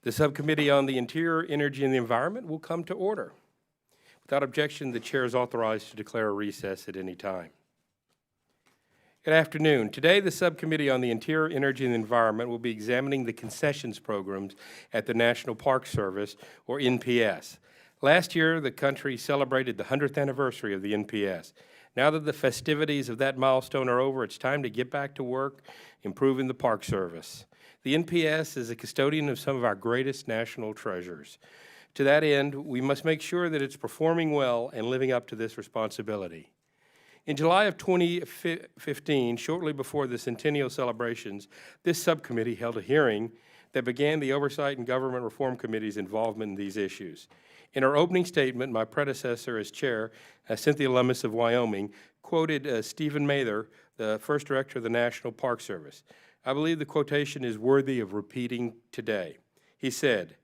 The Subcommittee on the Interior, Energy, and the Environment will come to order. Without objection, the chair is authorized to declare a recess at any time. Good afternoon. Today, the Subcommittee on the Interior, Energy, and the Environment will be examining the concessions programs at the National Park Service, or NPS. Last year, the country celebrated the 100th anniversary of the NPS. Now that the festivities of that milestone are over, it's time to get back to work improving the Park Service. The NPS is a custodian of some of our greatest national treasures. To that end, we must make sure that it's performing well and living up to this responsibility. In July of 2015, shortly before the centennial celebrations, this subcommittee held a hearing that began the Oversight and Government Reform Committee's involvement in these issues. In her opening statement, my predecessor as chair, Cynthia Lummis of Wyoming, quoted Stephen Mather, the first director of the National Park Service. I believe the quotation is worthy of repeating today. He said,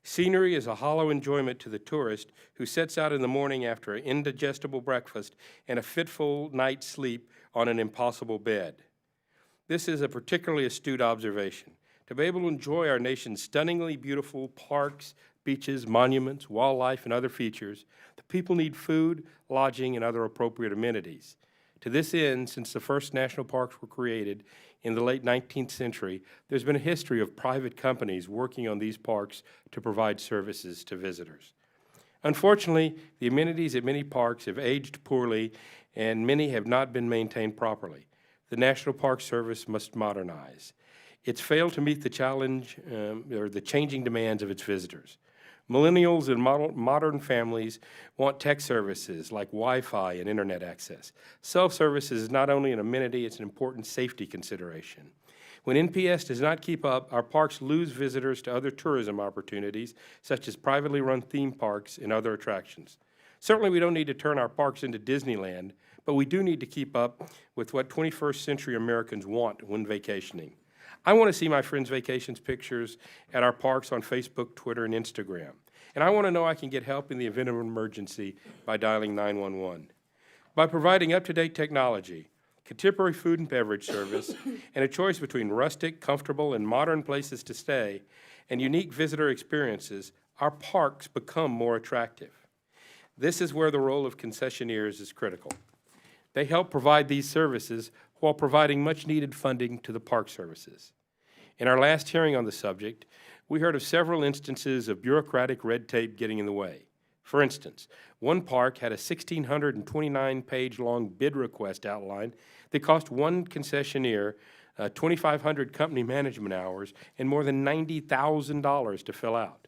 "Scenery is a hollow enjoyment to the tourist who sets out in the morning after an indigestible breakfast and a fitful night's sleep on an impossible bed." This is a particularly astute observation. To be able to enjoy our nation's stunningly beautiful parks, beaches, monuments, wildlife, and other features, the people need food, lodging, and other appropriate amenities. To this end, since the first national parks were created in the late 19th century, there's been a history of private companies working on these parks to provide services to visitors. Unfortunately, the amenities at many parks have aged poorly, and many have not been maintained properly. The National Park Service must modernize. It's failed to meet the challenge or the changing demands of its visitors. Millennials and modern families want tech services like Wi-Fi and internet access. Self-service is not only an amenity, it's an important safety consideration. When NPS does not keep up, our parks lose visitors to other tourism opportunities, such as privately run theme parks and other attractions. Certainly, we don't need to turn our parks into Disneyland, but we do need to keep up with what 21st century Americans want when vacationing. I want to see my friends' vacations pictures at our parks on Facebook, Twitter, and Instagram. And I want to know I can get help in the event of an emergency by dialing 911. By providing up-to-date technology, contemporary food and beverage service, and a choice between rustic, comfortable, and modern places to stay, and unique visitor experiences, our parks become more attractive. This is where the role of concessionaires is critical. They help provide these services while providing much-needed funding to the park services. In our last hearing on the subject, we heard of several instances of bureaucratic red tape getting in the way. For instance, one park had a 1,629-page-long bid request outline that cost one concessionaire 2,500 company management hours and more than $90,000 to fill out.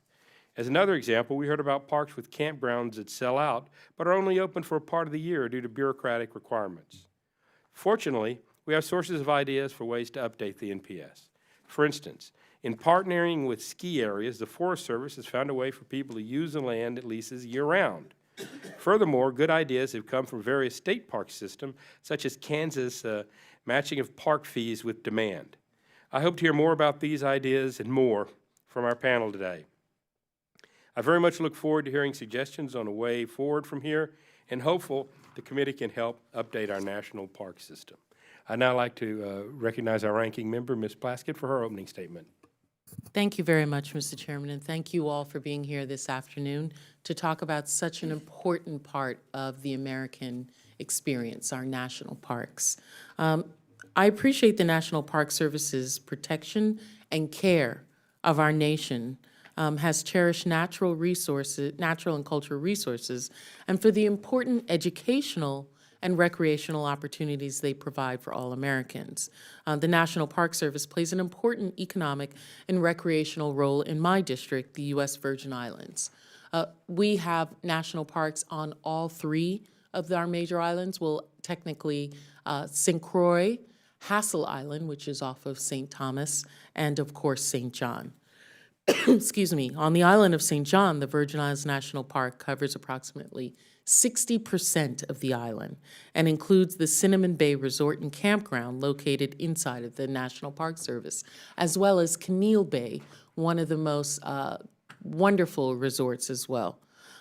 As another example, we heard about parks with campgrounds that sell out but are only open for a part of the year due to bureaucratic requirements. Fortunately, we have sources of ideas for ways to update the NPS. For instance, in partnering with ski areas, the Forest Service has found a way for people to use the land it leases year-round. Furthermore, good ideas have come from various state park systems, such as Kansas' matching of park fees with demand. I hope to hear more about these ideas and more from our panel today. I very much look forward to hearing suggestions on a way forward from here, and hopeful the committee can help update our national park system. I'd now like to recognize our ranking member, Ms. Plaskett, for her opening statement. Thank you very much, Mr. Chairman, and thank you all for being here this afternoon to talk about such an important part of the American experience, our national parks. I appreciate the National Park Service's protection and care of our nation, has cherished natural and cultural resources, and for the important educational and recreational opportunities they provide for all Americans. The National Park Service plays an important economic and recreational role in my district, the U.S. Virgin Islands. We have national parks on all three of our major islands. Well, technically, St. Croix, Hassel Island, which is off of St. Thomas, and of course, St. John. Excuse me. On the island of St. John, the Virgin Islands National Park covers approximately 60% of the island and includes the Cinnamon Bay Resort and Campground located inside of the National Park Service, as well as Keneal Bay, one of the most wonderful resorts as well.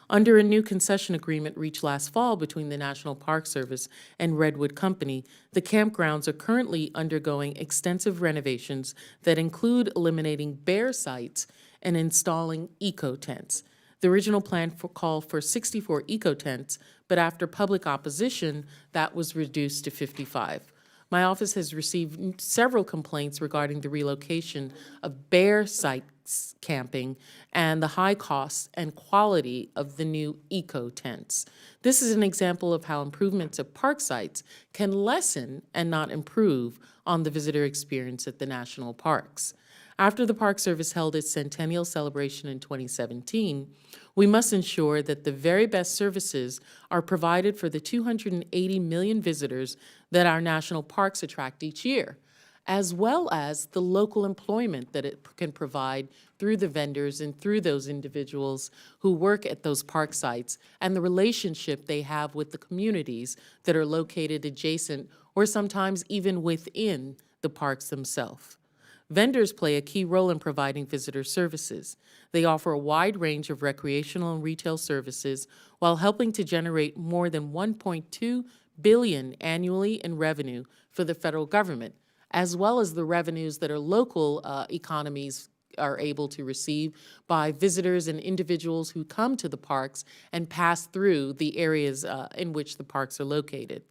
Under a new concession agreement reached last fall between the National Park Service and Redwood Company, the campgrounds are currently undergoing extensive renovations that include eliminating bare sites and installing eco-tents. The original plan called for 64 eco-tents, but after public opposition, that was reduced to 55. My office has received several complaints regarding the relocation of bare site camping and the high cost and quality of the new eco-tents. This is an example of how improvements at park sites can lessen and not improve on the visitor experience at the national parks. After the Park Service held its centennial celebration in 2017, we must ensure that the very best services are provided for the 280 million visitors that our national parks attract each year, as well as the local employment that it can provide through the vendors and through those individuals who work at those park sites and the relationship they have with the communities that are located adjacent or sometimes even within the parks themselves. Vendors play a key role in providing visitor services. They offer a wide range of recreational and retail services while helping to generate more than $1.2 billion annually in revenue for the federal government, as well as the revenues that our local economies are able to receive by visitors and individuals who come to the parks and pass through the areas in which the parks are located.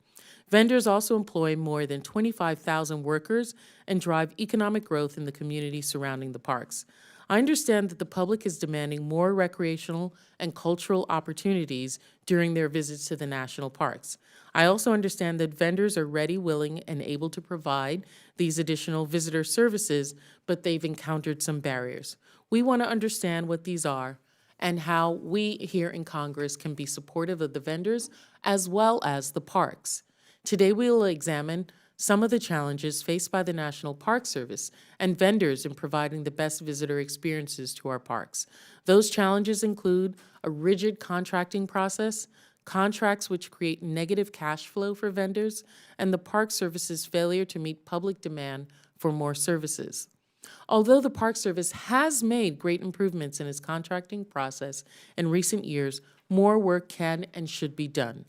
Vendors also employ more than 25,000 workers and drive economic growth in the community surrounding the parks. I understand that the public is demanding more recreational and cultural opportunities during their visits to the national parks. I also understand that vendors are ready, willing, and able to provide these additional visitor services, but they've encountered some barriers. We want to understand what these are and how we here in Congress can be supportive of the vendors as well as the parks. Today, we will examine some of the challenges faced by the National Park Service and vendors in providing the best visitor experiences to our parks. Those challenges include a rigid contracting process, contracts which create negative cash flow for vendors, and the Park Service's failure to meet public demand for more services. Although the Park Service has made great improvements in its contracting process in recent years, more work can and should be done.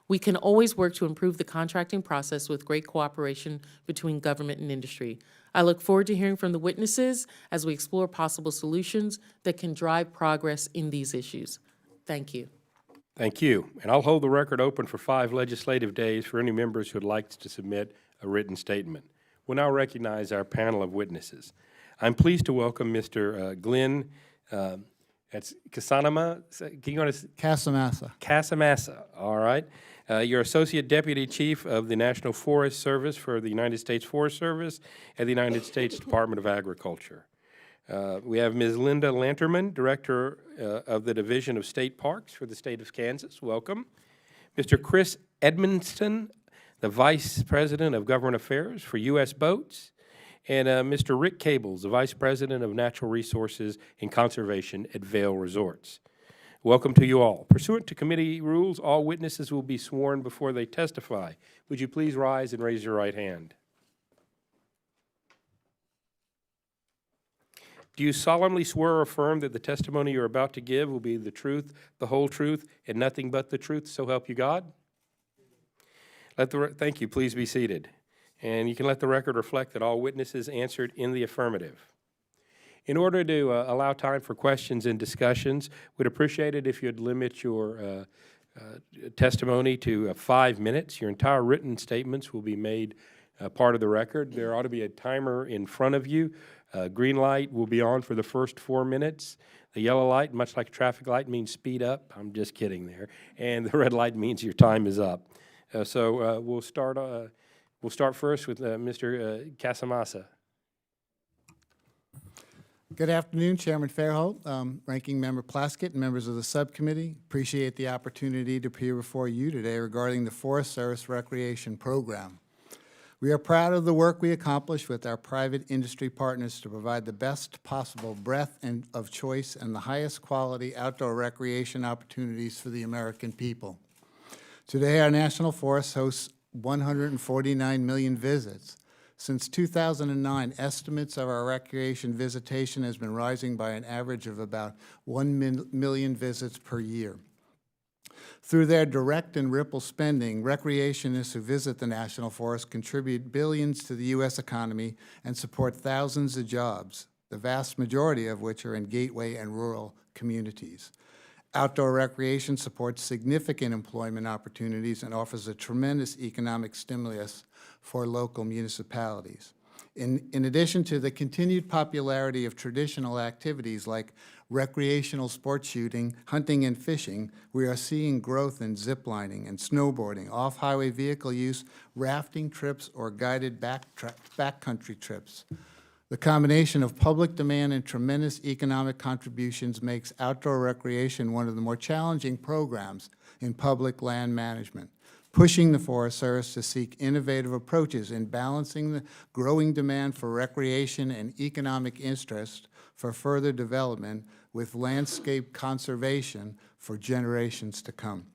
We can always work to improve the contracting process with great cooperation between government and industry. I look forward to hearing from the witnesses as we explore possible solutions that can drive progress in these issues. Thank you. Thank you. And I'll hold the record open for 5 legislative days for any members who would like to submit a written statement. We'll now recognize our panel of witnesses. I'm pleased to welcome Mr. Glenn that's Casanama. Can you Casamassa. Casamassa, all right. You're Associate Deputy Chief of the National Forest Service for the United States Forest Service and the United States Department of Agriculture. We have Ms. Linda Lanterman, Director of the Division of State Parks for the state of Kansas. Welcome. Mr. Chris Edmonston, the Vice President of Government Affairs for U.S. Boats. And Mr. Rick Cables, the Vice President of Natural Resources and Conservation at Vail Resorts. Welcome to you all. Pursuant to committee rules, all witnesses will be sworn before they testify. Would you please rise and raise your right hand? Do you solemnly swear or affirm that the testimony you're about to give will be the truth, the whole truth, and nothing but the truth, so help you God? Thank you. Please be seated. And you can let the record reflect that all witnesses answered in the affirmative. In order to allow time for questions and discussions, we'd appreciate it if you'd limit your testimony to 5 minutes. Your entire written statements will be made part of the record. There ought to be a timer in front of you. Green light will be on for the first 4 minutes. The yellow light, much like a traffic light, means speed up. I'm just kidding there. And the red light means your time is up. So we'll start first with Mr. Casamassa. Good afternoon, Chairman Fairholt, Ranking Member Plaskett, and members of the subcommittee. Appreciate the opportunity to appear before you today regarding the Forest Service Recreation Program. We are proud of the work we accomplish with our private industry partners to provide the best possible breadth of choice and the highest quality outdoor recreation opportunities for the American people. Today, our national forest hosts 149 million visits. Since 2009, estimates of our recreation visitation has been rising by an average of about 1 million visits per year. Through their direct and ripple spending, recreationists who visit the National Forest contribute billions to the U.S. economy and support thousands of jobs. the vast majority of which are in gateway and rural communities. Outdoor recreation supports significant employment opportunities and offers a tremendous economic stimulus for local municipalities. In addition to the continued popularity of traditional activities like recreational sport shooting, hunting, and fishing, we are seeing growth in ziplining and snowboarding, off-highway vehicle use, rafting trips, or guided backcountry trips. The combination of public demand and tremendous economic contributions makes outdoor recreation one of the more challenging programs in public land management, pushing the Forest Service to seek innovative approaches in balancing the growing demand for recreation and economic interest for further development with landscape conservation for generations to come.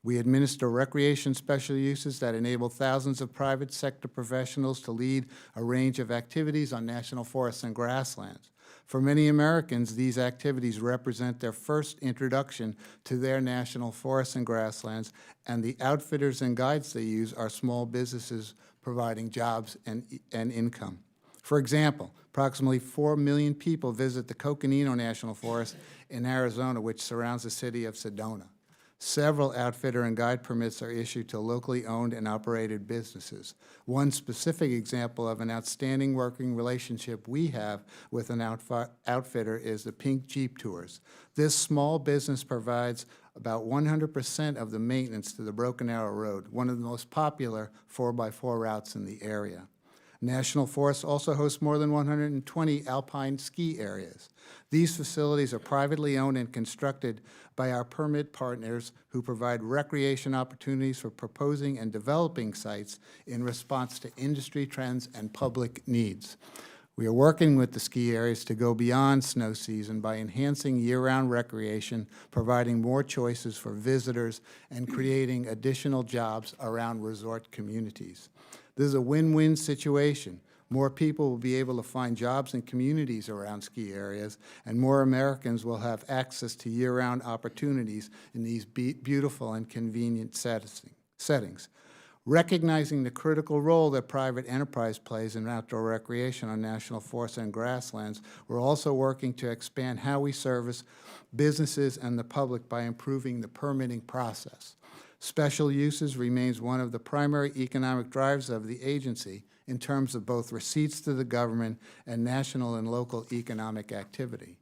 We administer recreation special uses that enable thousands of private sector professionals to lead a range of activities on national forests and grasslands. For many Americans, these activities represent their first introduction to their national forests and grasslands, and the outfitters and guides they use are small businesses providing jobs and income. For example, approximately 4 million people visit the Coconino National Forest in Arizona, which surrounds the city of Sedona. Several outfitter and guide permits are issued to locally owned and operated businesses. One specific example of an outstanding working relationship we have with an outfitter is the Pink Jeep Tours. This small business provides about 100% of the maintenance to the Broken Arrow Road, one of the most popular 4x4 routes in the area. National Forest also hosts more than 120 alpine ski areas. These facilities are privately owned and constructed by our permit partners who provide recreation opportunities for proposing and developing sites in response to industry trends and public needs. We are working with the ski areas to go beyond snow season by enhancing year-round recreation, providing more choices for visitors, and creating additional jobs around resort communities. This is a win-win situation. More people will be able to find jobs in communities around ski areas, and more Americans will have access to year-round opportunities in these beautiful and convenient settings. Recognizing the critical role that private enterprise plays in outdoor recreation on national forests and grasslands, we're also working to expand how we service businesses and the public by improving the permitting process. Special uses remains one of the primary economic drivers of the agency in terms of both receipts to the government and national and local economic activity.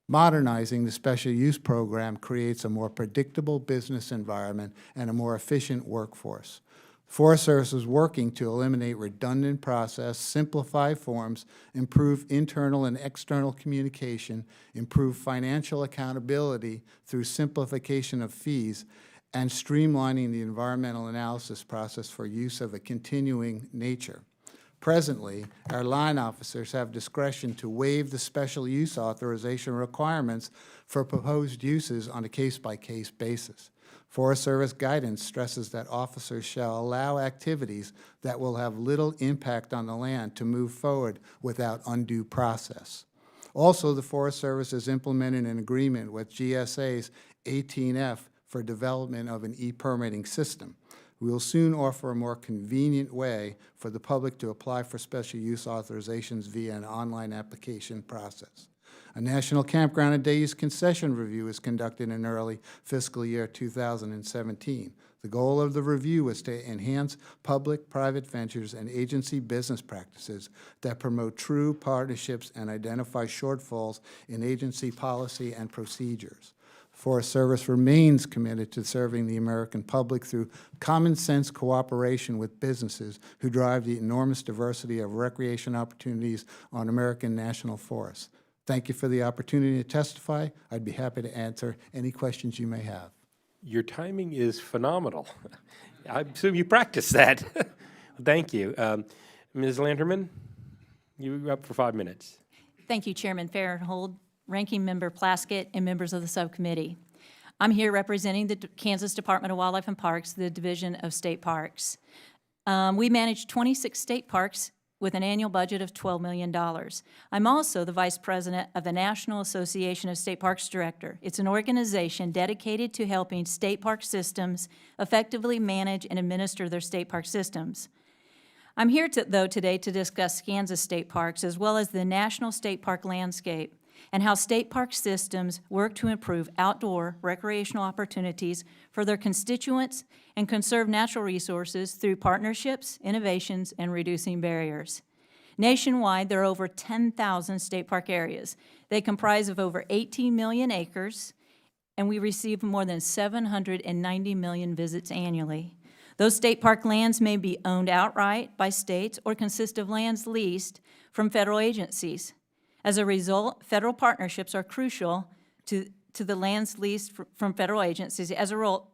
Modernizing the special use program creates a more predictable business environment and a more efficient workforce. Forest Service is working to eliminate redundant process, simplify forms, improve internal and external communication, improve financial accountability through simplification of fees, and streamlining the environmental analysis process for use of a continuing nature. Presently, our line officers have discretion to waive the special use authorization requirements for proposed uses on a case-by-case basis. Forest Service guidance stresses that officers shall allow activities that will have little impact on the land to move forward without undue process. Also, the Forest Service has implemented an agreement with GSA's 18F for development of an e-permitting system. We will soon offer a more convenient way for the public to apply for special use authorizations via an online application process. A National Campground and Day Use Concession Review is conducted in early fiscal year 2017. The goal of the review is to enhance public-private ventures and agency business practices that promote true partnerships and identify shortfalls in agency policy and procedures. Forest Service remains committed to serving the American public through common-sense cooperation with businesses who drive the enormous diversity of recreation opportunities on American national forests. Thank you for the opportunity to testify. I'd be happy to answer any questions you may have. Your timing is phenomenal. I assume you practiced that. Thank you. Ms. Lanterman, you're up for 5 minutes. Thank you, Chairman Farenthold, Ranking Member Plaskett, and members of the subcommittee. I'm here representing the Kansas Department of Wildlife and Parks, the Division of State Parks. We manage 26 state parks with an annual budget of $12 million. I'm also the Vice President of the National Association of State Parks Director. It's an organization dedicated to helping state park systems effectively manage and administer their state park systems. I'm here, though, today to discuss Kansas state parks as well as the national state park landscape and how state park systems work to improve outdoor recreational opportunities for their constituents and conserve natural resources through partnerships, innovations, and reducing barriers. Nationwide, there are over 10,000 state park areas. They comprise of over 18 million acres, and we receive more than 790 million visits annually. Those state park lands may be owned outright by states or consist of lands leased from federal agencies. As a result, federal partnerships are crucial to the lands leased from federal agencies as a result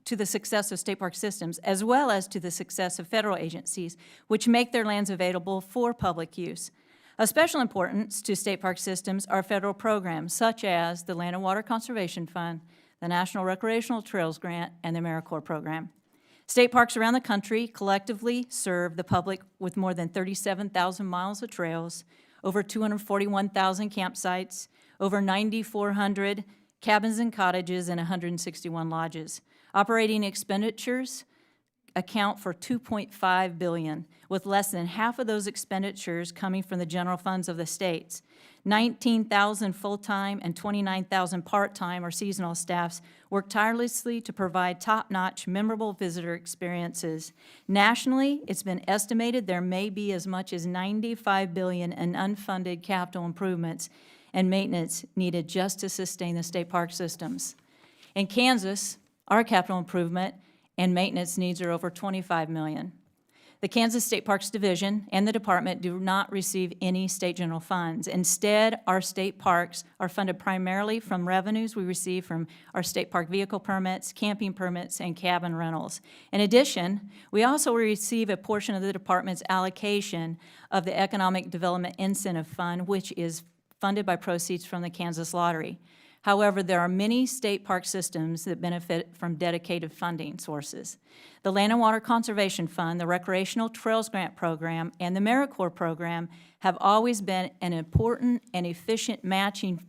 to the success of state park systems, as well as to the success of federal agencies, which make their lands available for public use. Of special importance to state park systems are federal programs such as the Land and Water Conservation Fund, the National Recreational Trails Grant, and the AmeriCorps program. State parks around the country collectively serve the public with more than 37,000 miles of trails, over 241,000 campsites, over 9,400 cabins and cottages, and 161 lodges. Operating expenditures account for $2.5 billion, with less than half of those expenditures coming from the general funds of the states. 19,000 full-time and 29,000 part-time or seasonal staffs work tirelessly to provide top-notch, memorable visitor experiences. Nationally, it's been estimated there may be as much as $95 billion in unfunded capital improvements and maintenance needed just to sustain the state park systems. In Kansas, our capital improvement and maintenance needs are over $25 million. The Kansas State Parks Division and the department do not receive any state general funds. Instead, our state parks are funded primarily from revenues we receive from our state park vehicle permits, camping permits, and cabin rentals. In addition, we also receive a portion of the department's allocation of the Economic Development Incentive Fund, which is funded by proceeds from the Kansas Lottery. However, there are many state park systems that benefit from dedicated funding sources. The Land and Water Conservation Fund, the Recreational Trails Grant Program, and the AmeriCorps program have always been an important and efficient matching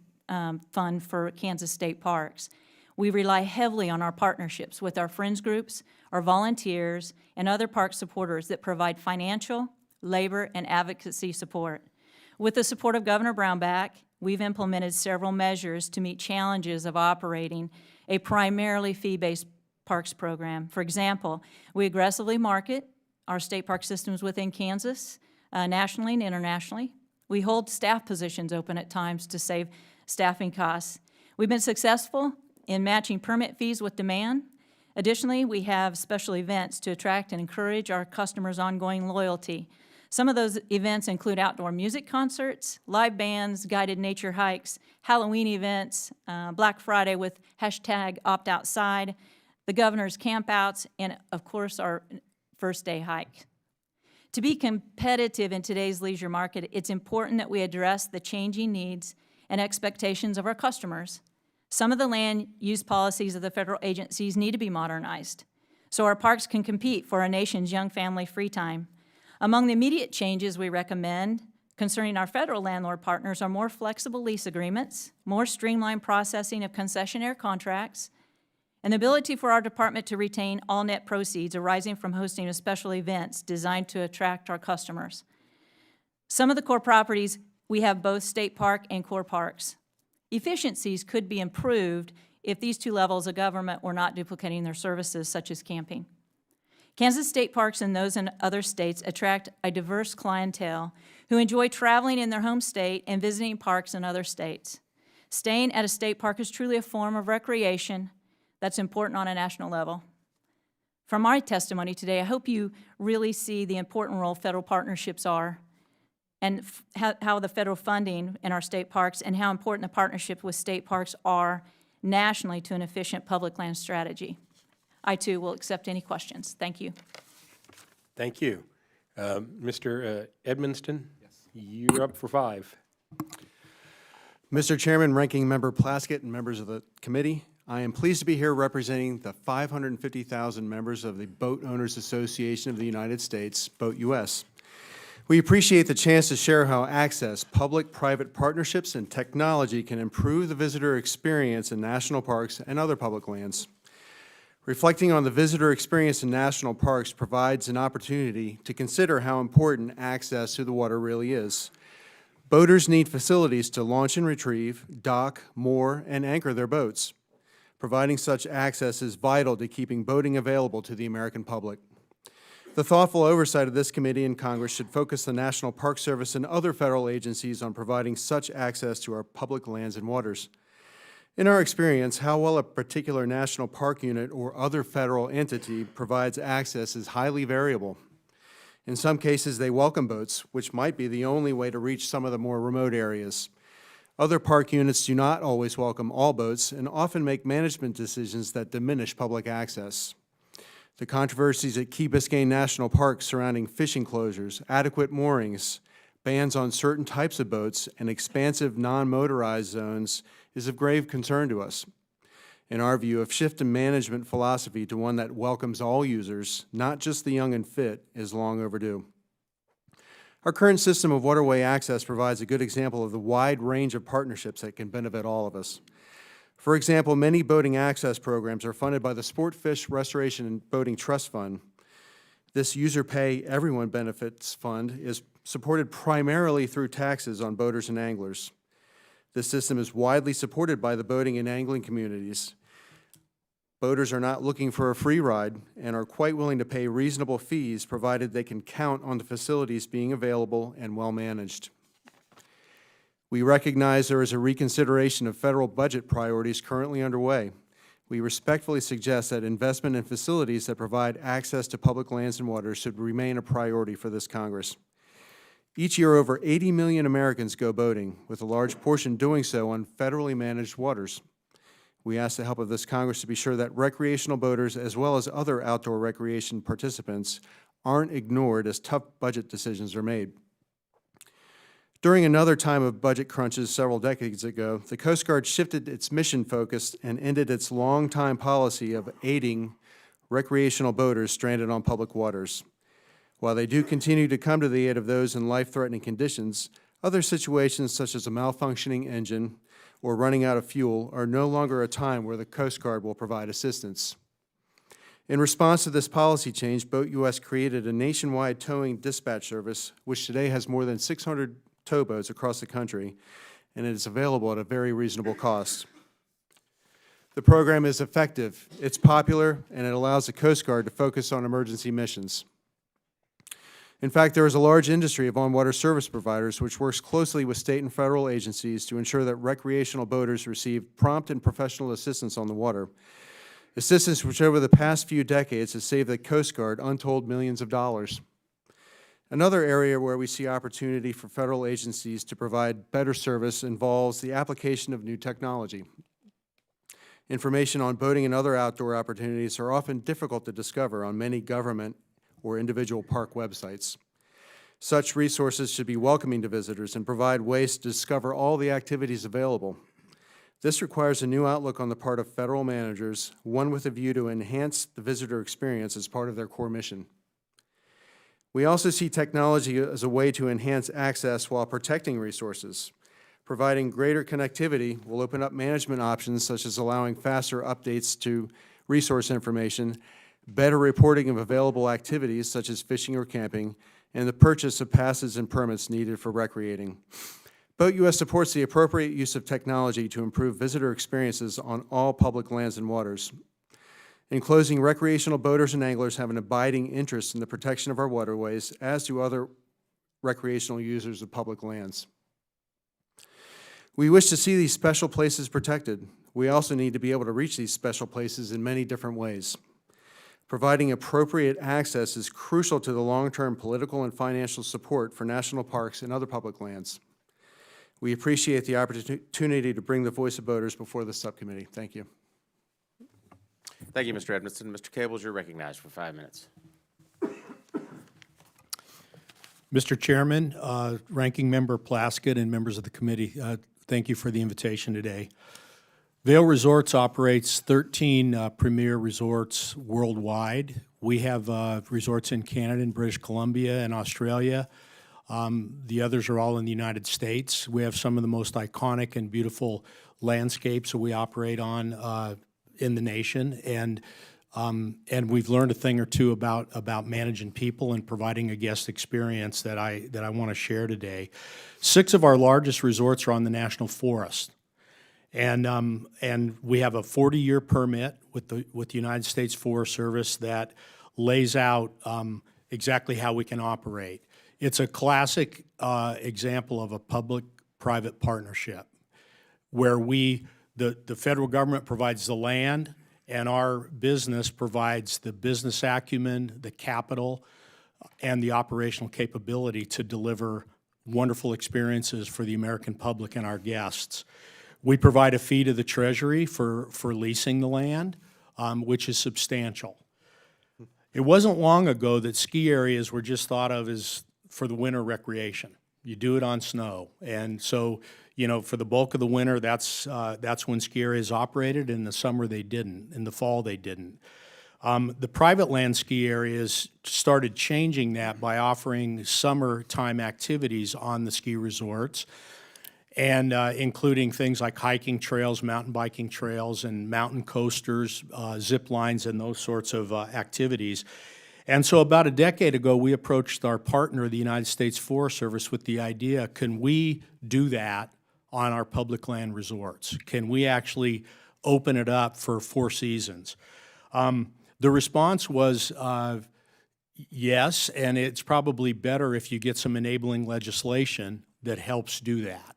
fund for Kansas state parks. We rely heavily on our partnerships with our friends groups, our volunteers, and other park supporters that provide financial, labor, and advocacy support. With the support of Governor Brownback, we've implemented several measures to meet challenges of operating a primarily fee-based parks program. For example, we aggressively market our state park systems within Kansas, nationally and internationally. We hold staff positions open at times to save staffing costs. We've been successful in matching permit fees with demand. Additionally, we have special events to attract and encourage our customers' ongoing loyalty. Some of those events include outdoor music concerts, live bands, guided nature hikes, Halloween events, Black Friday with hashtag #OptOutside, the governor's campouts, and of course our first day hike. To be competitive in today's leisure market, it's important that we address the changing needs and expectations of our customers. Some of the land use policies of the federal agencies need to be modernized so our parks can compete for our nation's young family free time. Among the immediate changes we recommend concerning our federal landlord partners are more flexible lease agreements, more streamlined processing of concessionaire contracts, and the ability for our department to retain all net proceeds arising from hosting of special events designed to attract our customers. Some of the core properties, we have both state park and core parks. Efficiencies could be improved if these two levels of government were not duplicating their services, such as camping. Kansas state parks and those in other states attract a diverse clientele who enjoy traveling in their home state and visiting parks in other states. Staying at a state park is truly a form of recreation that's important on a national level. From my testimony today, I hope you really see the important role federal partnerships are and how the federal funding in our state parks and how important the partnership with state parks are nationally to an efficient public land strategy. I, too, will accept any questions. Thank you. Thank you. Mr. Edmonston? Yes. You're up for 5. Mr. Chairman, Ranking Member Plaskett, and members of the committee, I am pleased to be here representing the 550,000 members of the Boat Owners Association of the United States, Boat US. We appreciate the chance to share how access, public-private partnerships, and technology can improve the visitor experience in national parks and other public lands. Reflecting on the visitor experience in national parks provides an opportunity to consider how important access to the water really is. Boaters need facilities to launch and retrieve, dock, moor, and anchor their boats. Providing such access is vital to keeping boating available to the American public. The thoughtful oversight of this committee and Congress should focus the National Park Service and other federal agencies on providing such access to our public lands and waters. In our experience, how well a particular national park unit or other federal entity provides access is highly variable. In some cases, they welcome boats, which might be the only way to reach some of the more remote areas. Other park units do not always welcome all boats and often make management decisions that diminish public access. The controversies at Key Biscayne National Park surrounding fishing closures, adequate moorings, bans on certain types of boats, and expansive non-motorized zones is of grave concern to us. In our view, a shift in management philosophy to one that welcomes all users, not just the young and fit, is long overdue. Our current system of waterway access provides a good example of the wide range of partnerships that can benefit all of us. For example, many boating access programs are funded by the Sport Fish Restoration and Boating Trust Fund. This user pay everyone benefits fund is supported primarily through taxes on boaters and anglers. This system is widely supported by the boating and angling communities. Boaters are not looking for a free ride and are quite willing to pay reasonable fees provided they can count on the facilities being available and well managed. We recognize there is a reconsideration of federal budget priorities currently underway. We respectfully suggest that investment in facilities that provide access to public lands and waters should remain a priority for this Congress. Each year, over 80 million Americans go boating, with a large portion doing so on federally managed waters. We ask the help of this Congress to be sure that recreational boaters, as well as other outdoor recreation participants, aren't ignored as tough budget decisions are made. During another time of budget crunches several decades ago, the Coast Guard shifted its mission focus and ended its long-time policy of aiding recreational boaters stranded on public waters. While they do continue to come to the aid of those in life-threatening conditions, other situations such as a malfunctioning engine or running out of fuel are no longer a time where the Coast Guard will provide assistance. In response to this policy change, Boat US created a nationwide towing dispatch service, which today has more than 600 towboats across the country, and it is available at a very reasonable cost. The program is effective, it's popular, and it allows the Coast Guard to focus on emergency missions. In fact, there is a large industry of on-water service providers which works closely with state and federal agencies to ensure that recreational boaters receive prompt and professional assistance on the water. Assistance which over the past few decades has saved the Coast Guard untold millions of dollars. Another area where we see opportunity for federal agencies to provide better service involves the application of new technology. Information on boating and other outdoor opportunities are often difficult to discover on many government or individual park websites. Such resources should be welcoming to visitors and provide ways to discover all the activities available. This requires a new outlook on the part of federal managers, one with a view to enhance the visitor experience as part of their core mission. We also see technology as a way to enhance access while protecting resources. Providing greater connectivity will open up management options such as allowing faster updates to resource information, better reporting of available activities such as fishing or camping, and the purchase of passes and permits needed for recreating. Boat US supports the appropriate use of technology to improve visitor experiences on all public lands and waters. In closing, recreational boaters and anglers have an abiding interest in the protection of our waterways, as do other recreational users of public lands. We wish to see these special places protected. We also need to be able to reach these special places in many different ways. Providing appropriate access is crucial to the long-term political and financial support for national parks and other public lands. We appreciate the opportunity to bring the voice of boaters before the subcommittee. Thank you. Thank you, Mr. Edmondson. Mr. Cables, you're recognized for 5 minutes. Mr. Chairman, Ranking Member Plaskett, and members of the committee, thank you for the invitation today. Vail Resorts operates 13 premier resorts worldwide. We have resorts in Canada and British Columbia and Australia. The others are all in the United States. We have some of the most iconic and beautiful landscapes that we operate on in the nation. And And we've learned a thing or two about managing people and providing a guest experience that I want to share today. 6 of our largest resorts are on the National Forest. And we have a 40-year permit with the United States Forest Service that lays out exactly how we can operate. It's a classic example of a public-private partnership where the federal government provides the land and our business provides the business acumen, the capital, and the operational capability to deliver wonderful experiences for the American public and our guests. We provide a fee to the Treasury for leasing the land, which is substantial. It wasn't long ago that ski areas were just thought of as for the winter recreation. You do it on snow. And so, for the bulk of the winter, that's when ski areas operated. In the summer, they didn't. In the fall, they didn't. The private land ski areas started changing that by offering summertime activities on the ski resorts, and including things like hiking trails, mountain biking trails, and mountain coasters, zip lines, and those sorts of activities. And so about a decade ago, we approached our partner, the United States Forest Service, with the idea, can we do that on our public land resorts? Can we actually open it up for 4 seasons? The response was yes, and it's probably better if you get some enabling legislation that helps do that.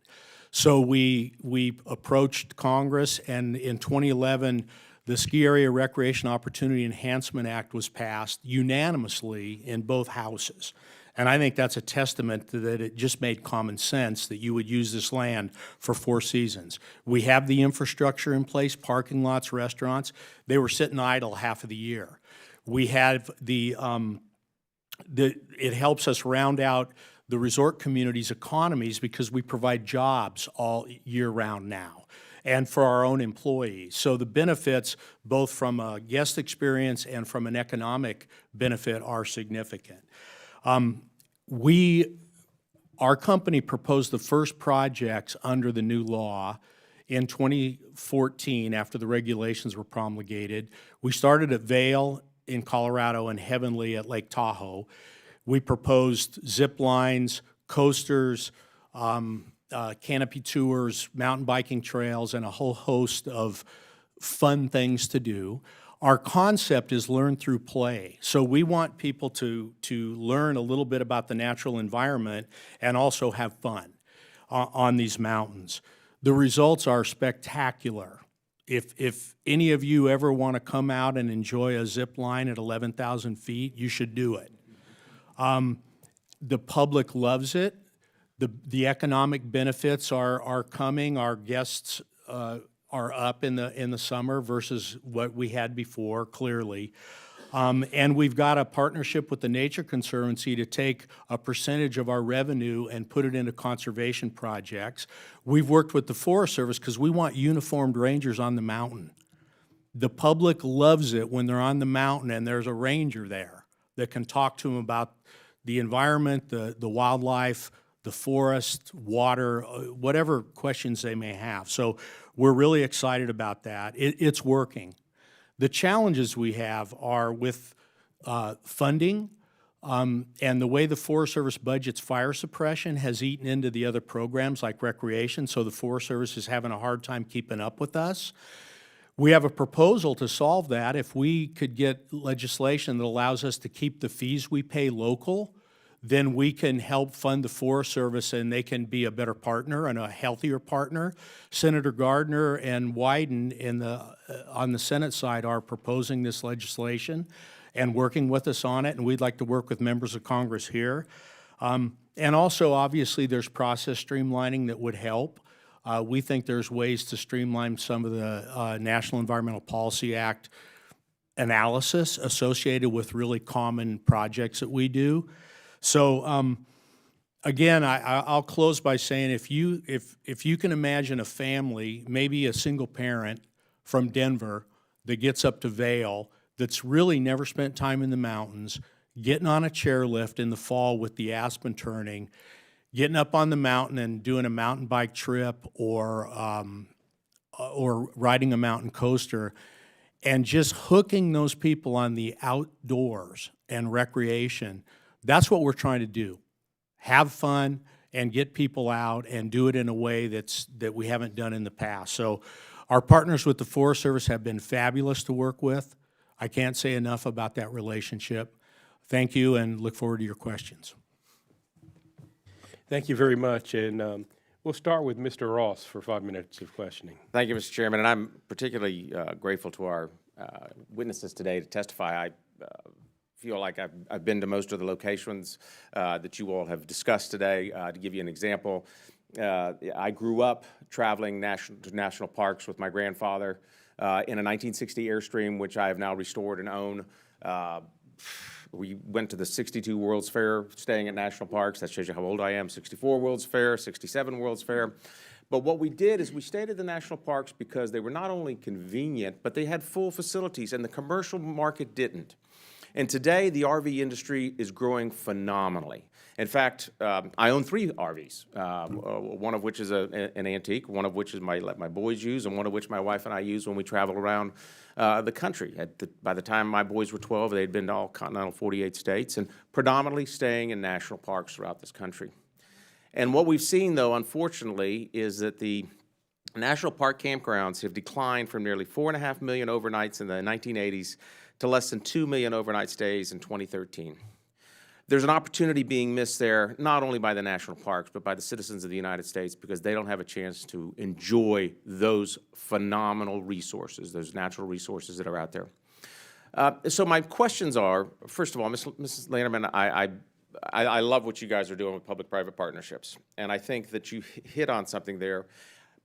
So we approached Congress, and in 2011, the Ski Area Recreation Opportunity Enhancement Act was passed unanimously in both houses. And I think that's a testament to that it just made common sense that you would use this land for 4 seasons. We have the infrastructure in place, parking lots, restaurants. They were sitting idle half of the year. We have it helps us round out the resort community's economies because we provide jobs all year round now and for our own employees. So the benefits, both from a guest experience and from an economic benefit, are significant. Our company proposed the first projects under the new law in 2014 after the regulations were promulgated. We started at Vail in Colorado and Heavenly at Lake Tahoe. We proposed zip lines, coasters, canopy tours, mountain biking trails, and a whole host of fun things to do. Our concept is learn through play. So we want people to learn a little bit about the natural environment and also have fun on these mountains. The results are spectacular. If any of you ever want to come out and enjoy a zip line at 11,000 feet, you should do it. The public loves it. The economic benefits are coming. Our guests are up in the summer versus what we had before, clearly. And we've got a partnership with the Nature Conservancy to take a percentage of our revenue and put it into conservation projects. We've worked with the Forest Service because we want uniformed rangers on the mountain. The public loves it when they're on the mountain and there's a ranger there that can talk to them about the environment, the wildlife, the forest, water, whatever questions they may have. So we're really excited about that. It's working. The challenges we have are with funding, and the way the Forest Service budgets fire suppression has eaten into the other programs like recreation, so the Forest Service is having a hard time keeping up with us. We have a proposal to solve that. If we could get legislation that allows us to keep the fees we pay local, then we can help fund the Forest Service and they can be a better partner and a healthier partner. Senator Gardner and Wyden on the Senate side are proposing this legislation and working with us on it, and we'd like to work with members of Congress here. And also, obviously, there's process streamlining that would help. We think there's ways to streamline some of the National Environmental Policy Act analysis associated with really common projects that we do. So again, I'll close by saying if you can imagine a family, maybe a single parent from Denver that gets up to Vail that's really never spent time in the mountains, getting on a chairlift in the fall with the aspen turning, getting up on the mountain and doing a mountain bike trip or riding a mountain coaster, And just hooking those people on the outdoors and recreation, that's what we're trying to do. Have fun and get people out and do it in a way that we haven't done in the past. So our partners with the Forest Service have been fabulous to work with. I can't say enough about that relationship. Thank you, and look forward to your questions. Thank you very much, and we'll start with Mr. Ross for 5 minutes of questioning. Thank you, Mr. Chairman, and I'm particularly grateful to our witnesses today to testify. I feel like I've been to most of the locations that you all have discussed today. To give you an example, I grew up traveling to national parks with my grandfather in a 1960 Airstream, which I have now restored and own. We went to the 62 World's Fair, staying at national parks. That shows you how old I am. 64 World's Fair, 67 World's Fair. But what we did is we stayed at the national parks because they were not only convenient, but they had full facilities, and the commercial market didn't. And today, the RV industry is growing phenomenally. In fact, I own 3 RVs, one of which is an antique, one of which is my boys use, and one of which my wife and I use when we travel around the country. By the time my boys were 12, they had been to all continental 48 states, and predominantly staying in national parks throughout this country. And what we've seen, though, unfortunately, is that the national park campgrounds have declined from nearly 4.5 million overnights in the 1980s to less than 2 million overnight stays in 2013. There's an opportunity being missed there, not only by the national parks, but by the citizens of the United States, because they don't have a chance to enjoy those phenomenal resources, those natural resources that are out there. So my questions are, first of all, Mrs. Lanterman, I love what you guys are doing with public-private partnerships, and I think that you hit on something there,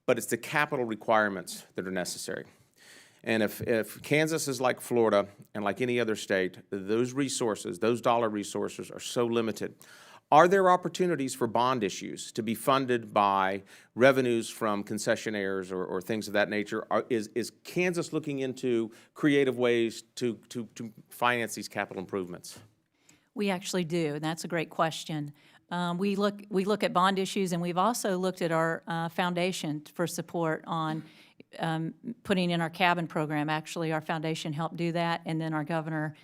but it's the capital requirements that are necessary. And if Kansas is like Florida and like any other state, those resources, those dollar resources are so limited. Are there opportunities for bond issues to be funded by revenues from concessionaires or things of that nature? Is Kansas looking into creative ways to finance these capital improvements? We actually do, and that's a great question. We look at bond issues, and we've also looked at our foundation for support on putting in our cabin program. Actually, our foundation helped do that, and then our governor,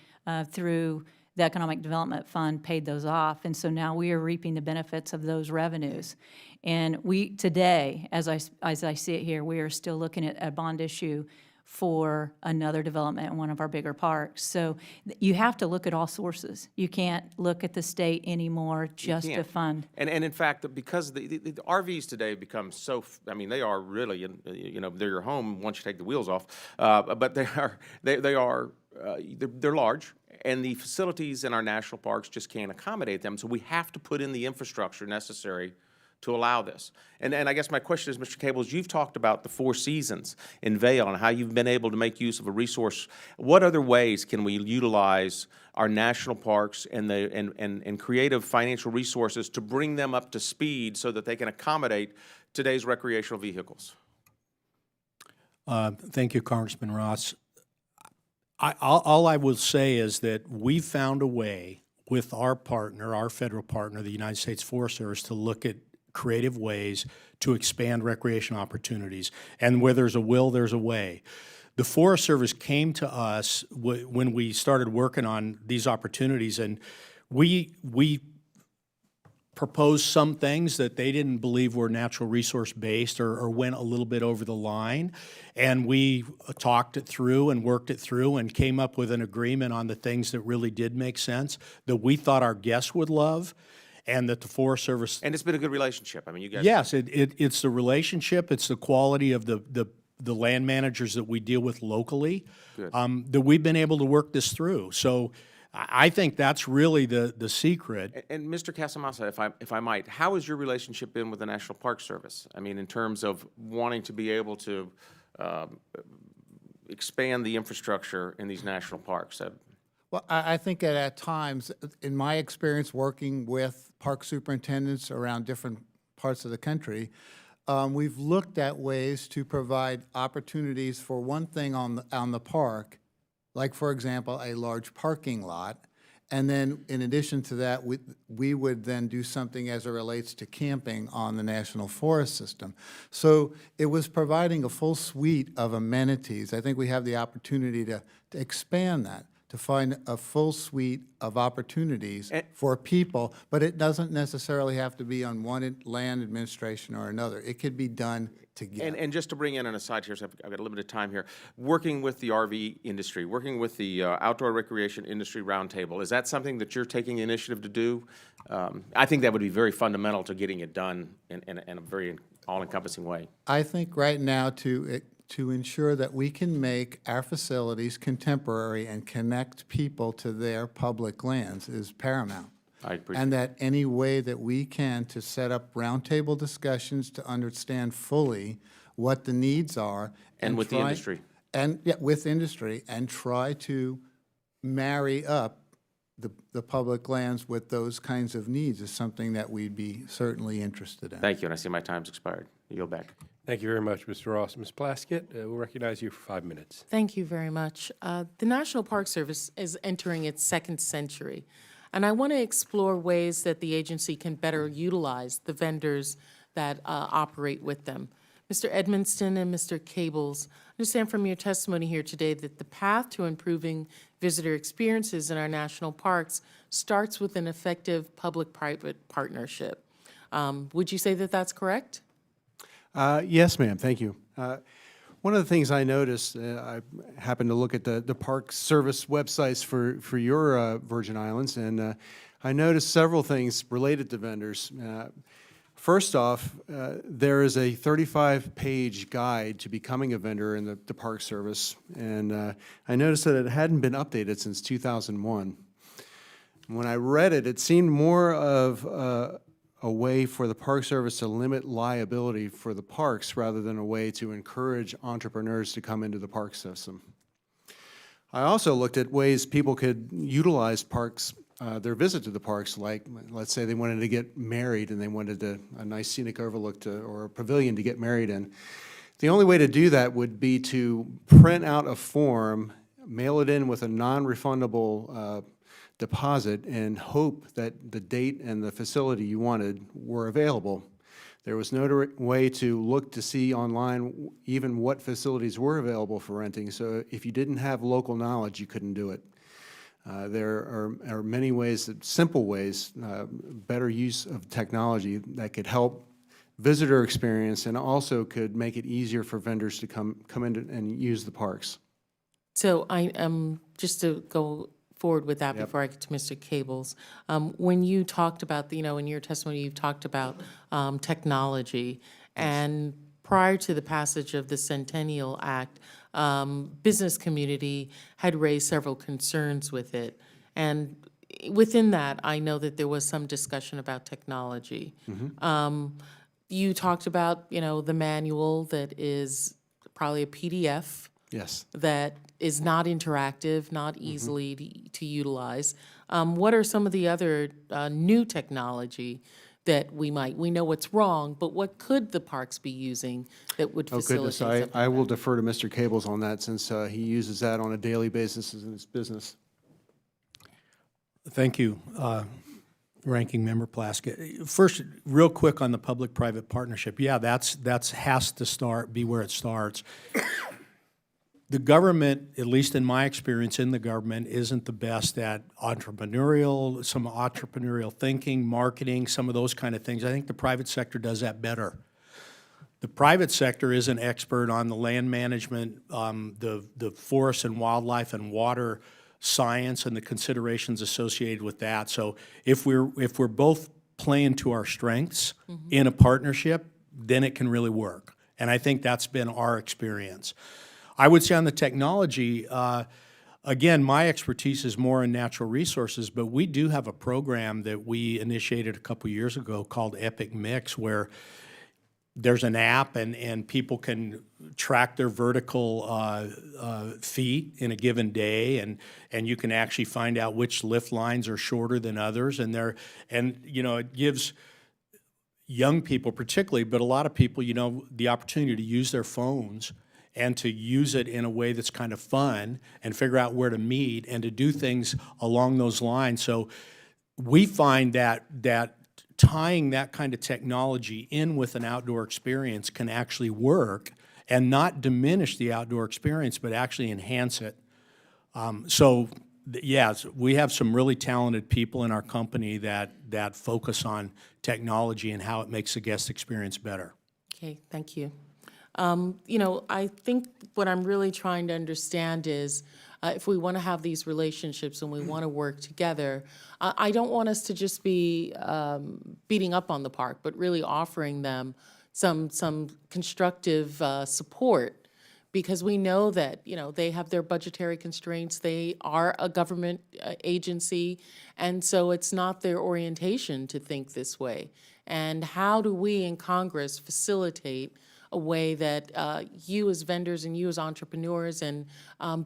through the Economic Development Fund, paid those off. And so now we are reaping the benefits of those revenues. And today, as I see it here, we are still looking at a bond issue for another development in one of our bigger parks. So you have to look at all sources. You can't look at the state anymore just to fund. And in fact, because the RVs today become so, I mean, they are really, they're your home once you take the wheels off, but they're large, and the facilities in our national parks just can't accommodate them. So we have to put in the infrastructure necessary to allow this. And I guess my question is, Mr. Cables, you've talked about the Four Seasons in Vail and how you've been able to make use of a resource. What other ways can we utilize our national parks and creative financial resources to bring them up to speed so that they can accommodate today's recreational vehicles? Thank you, Congressman Ross. All I will say is that we found a way with our partner, our federal partner, the United States Forest Service, to look at creative ways to expand recreation opportunities. And where there's a will, there's a way. The Forest Service came to us when we started working on these opportunities, and we proposed some things that they didn't believe were natural resource based or went a little bit over the line. And we talked it through and worked it through and came up with an agreement on the things that really did make sense, that we thought our guests would love, and that the Forest Service. And it's been a good relationship. I mean, you guys. Yes, it's the relationship, it's the quality of the land managers that we deal with locally, that we've been able to work this through. So I think that's really the secret. And Mr. Casamassa, if I might, how has your relationship been with the National Park Service? I mean, in terms of wanting to be able to expand the infrastructure in these national parks? Well, I think that at times, in my experience working with park superintendents around different parts of the country, we've looked at ways to provide opportunities for one thing on the park, like, for example, a large parking lot, And then, in addition to that, we would then do something as it relates to camping on the National Forest System. So it was providing a full suite of amenities. I think we have the opportunity to expand that, to find a full suite of opportunities for people, but it doesn't necessarily have to be on one land administration or another. It could be done together. And just to bring in an aside here, so I've got a limited time here, working with the RV industry, working with the Outdoor Recreation Industry Roundtable, is that something that you're taking the initiative to do? I think that would be very fundamental to getting it done in a very all-encompassing way. I think right now to ensure that we can make our facilities contemporary and connect people to their public lands is paramount. I appreciate And that any way that we can to set up roundtable discussions to understand fully what the needs are. And with the try- industry. And, yeah, with industry, and try to marry up the public lands with those kinds of needs is something that we'd be certainly interested in. Thank you, and I see my time's expired. Yield back. Thank you very much, Mr. Ross. Ms. Plaskett, we'll recognize you for 5 minutes. Thank you very much. The National Park Service is entering its second century, and I want to explore ways that the agency can better utilize the vendors that operate with them. Mr. Edmonston and Mr. Cables, I understand from your testimony here today that the path to improving visitor experiences in our national parks starts with an effective public-private partnership. Would you say that that's correct? Yes, ma'am, thank you. One of the things I noticed, I happened to look at the Park Service websites for your Virgin Islands, and I noticed several things related to vendors. First off, there is a 35-page guide to becoming a vendor in the Park Service, and I noticed that it hadn't been updated since 2001. When I read it, it seemed more of a way for the Park Service to limit liability for the parks rather than a way to encourage entrepreneurs to come into the park system. I also looked at ways people could utilize parks, their visit to the parks, like let's say they wanted to get married and they wanted a nice scenic overlook or a pavilion to get married in. The only way to do that would be to print out a form, mail it in with a non-refundable deposit, and hope that the date and the facility you wanted were available. There was no way to look to see online even what facilities were available for renting, so if you didn't have local knowledge, you couldn't do it. There are many ways, simple ways, better use of technology that could help visitor experience and also could make it easier for vendors to come in and use the parks. So just to go forward with that before I get to Mr. Cables, when you talked about, in your testimony, you've talked about technology, and prior to the passage of the Centennial Act, business community had raised several concerns with it. And within that, I know that there was some discussion about technology. You talked about, the manual that is probably a PDF. Yes. That is not interactive, not easily to utilize. What are some of the other new technology that we know what's wrong, but what could the parks be using that would Oh, facilitate goodness, something I like will that? defer to Mr. Cables on that since he uses that on a daily basis in his business. Thank you, Ranking Member Plaskett. First, real quick on the public-private partnership. Yeah, that's has to be where it starts. The government, at least in my experience in the government, isn't the best at some entrepreneurial thinking, marketing, some of those kind of things. I think the private sector does that better. The private sector is an expert on the land management, the forest and wildlife and water science and the considerations associated with that. So if we're both playing to our strengths in a partnership, then it can really work. And I think that's been our experience. I would say on the technology, again, my expertise is more in natural resources, but we do have a program that we initiated a couple years ago called Epic Mix, where there's an app and people can track their vertical feet in a given day, and you can actually find out which lift lines are shorter than others, and it gives young people particularly, but a lot of people, the opportunity to use their phones and to use it in a way that's kind of fun and figure out where to meet and to do things along those lines. So we find that tying that kind of technology in with an outdoor experience can actually work and not diminish the outdoor experience, but actually enhance it. Yes, we have some really talented people in our company that focus on technology and how it makes the guest experience better. Okay, thank you. I think what I'm really trying to understand is if we want to have these relationships and we want to work together, I don't want us to just be beating up on the park, but really offering them some constructive support, because we know that, they have their budgetary constraints, they are a government agency, and so it's not their orientation to think this way. And how do we in Congress facilitate a way that you as vendors and you as entrepreneurs and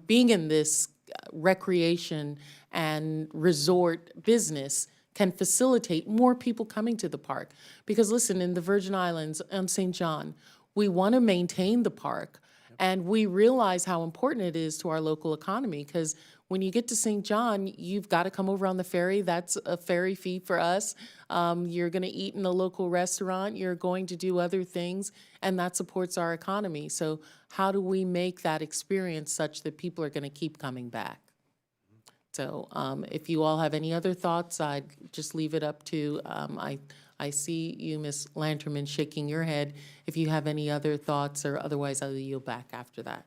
being in this recreation and resort business can facilitate more people coming to the park? Because listen, in the Virgin Islands on St. John, we want to maintain the park, and we realize how important it is to our local economy, because when you get to St. John, you've got to come over on the ferry. That's a ferry fee for us. You're going to eat in a local restaurant. You're going to do other things, and that supports our economy. So how do we make that experience such that people are going to keep coming back? So if you all have any other thoughts, I'd just leave it up to, I see you, Ms. Lanterman, shaking your head. If you have any other thoughts, or otherwise I'll yield back after that.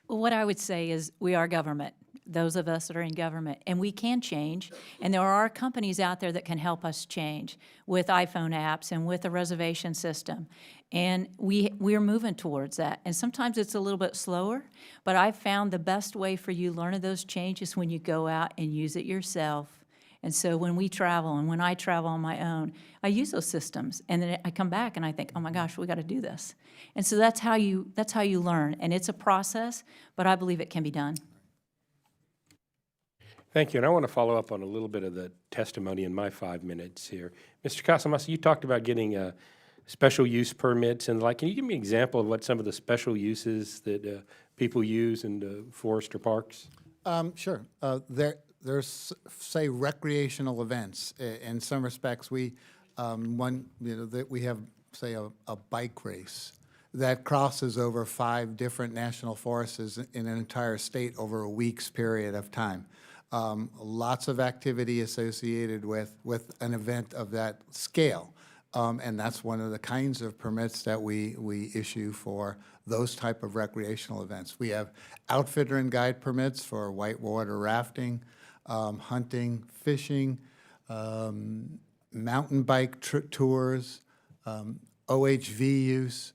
Well, what I would say is we are government, those of us that are in government, and we can change. And there are companies out there that can help us change with iPhone apps and with a reservation system. And we're moving towards that. And sometimes it's a little bit slower, but I've found the best way for you to learn of those changes when you go out and use it yourself. And so when we travel and when I travel on my own, I use those systems, and then I come back and I think, oh my gosh, we got to do this. And so that's how you learn, and it's a process, but I believe it can be done. Thank you, and I want to follow up on a little bit of the testimony in my 5 minutes here. Mr. Casamassa, you talked about getting special use permits and the like. Can you give me an example of what some of the special uses that people use in forest or parks? Sure. There's, say, recreational events. In some respects, we have, say, a bike race that crosses over 5 different national forests in an entire state over a week's period of time. Lots of activity associated with an event of that scale. And that's one of the kinds of permits that we issue for those type of recreational events. We have outfitter and guide permits for whitewater rafting, hunting, fishing, mountain bike tours, OHV use,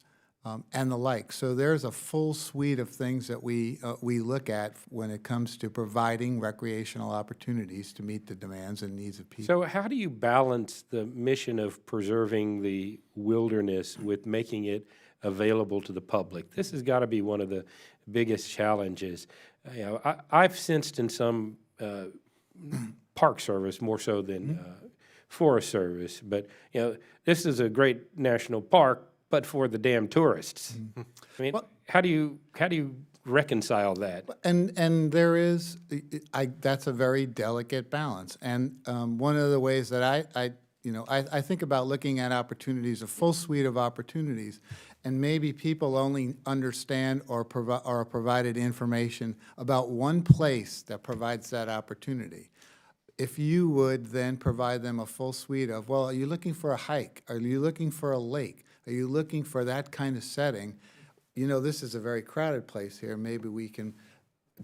and the like. So there's a full suite of things that we look at when it comes to providing recreational opportunities to meet the demands and needs of people. So how do you balance the mission of preserving the wilderness with making it available to the public? This has got to be one of the biggest challenges. I've sensed in some Park Service more so than Forest Service, but this is a great national park, but for the damn tourists. I mean, how do you reconcile that? And there is, that's a very delicate balance. And one of the ways that I think about looking at opportunities, a full suite of opportunities, and maybe people only understand or are provided information about one place that provides that opportunity. If you would then provide them a full suite of, well, are you looking for a hike? Are you looking for a lake? Are you looking for that kind of setting? This is a very crowded place here. Maybe we can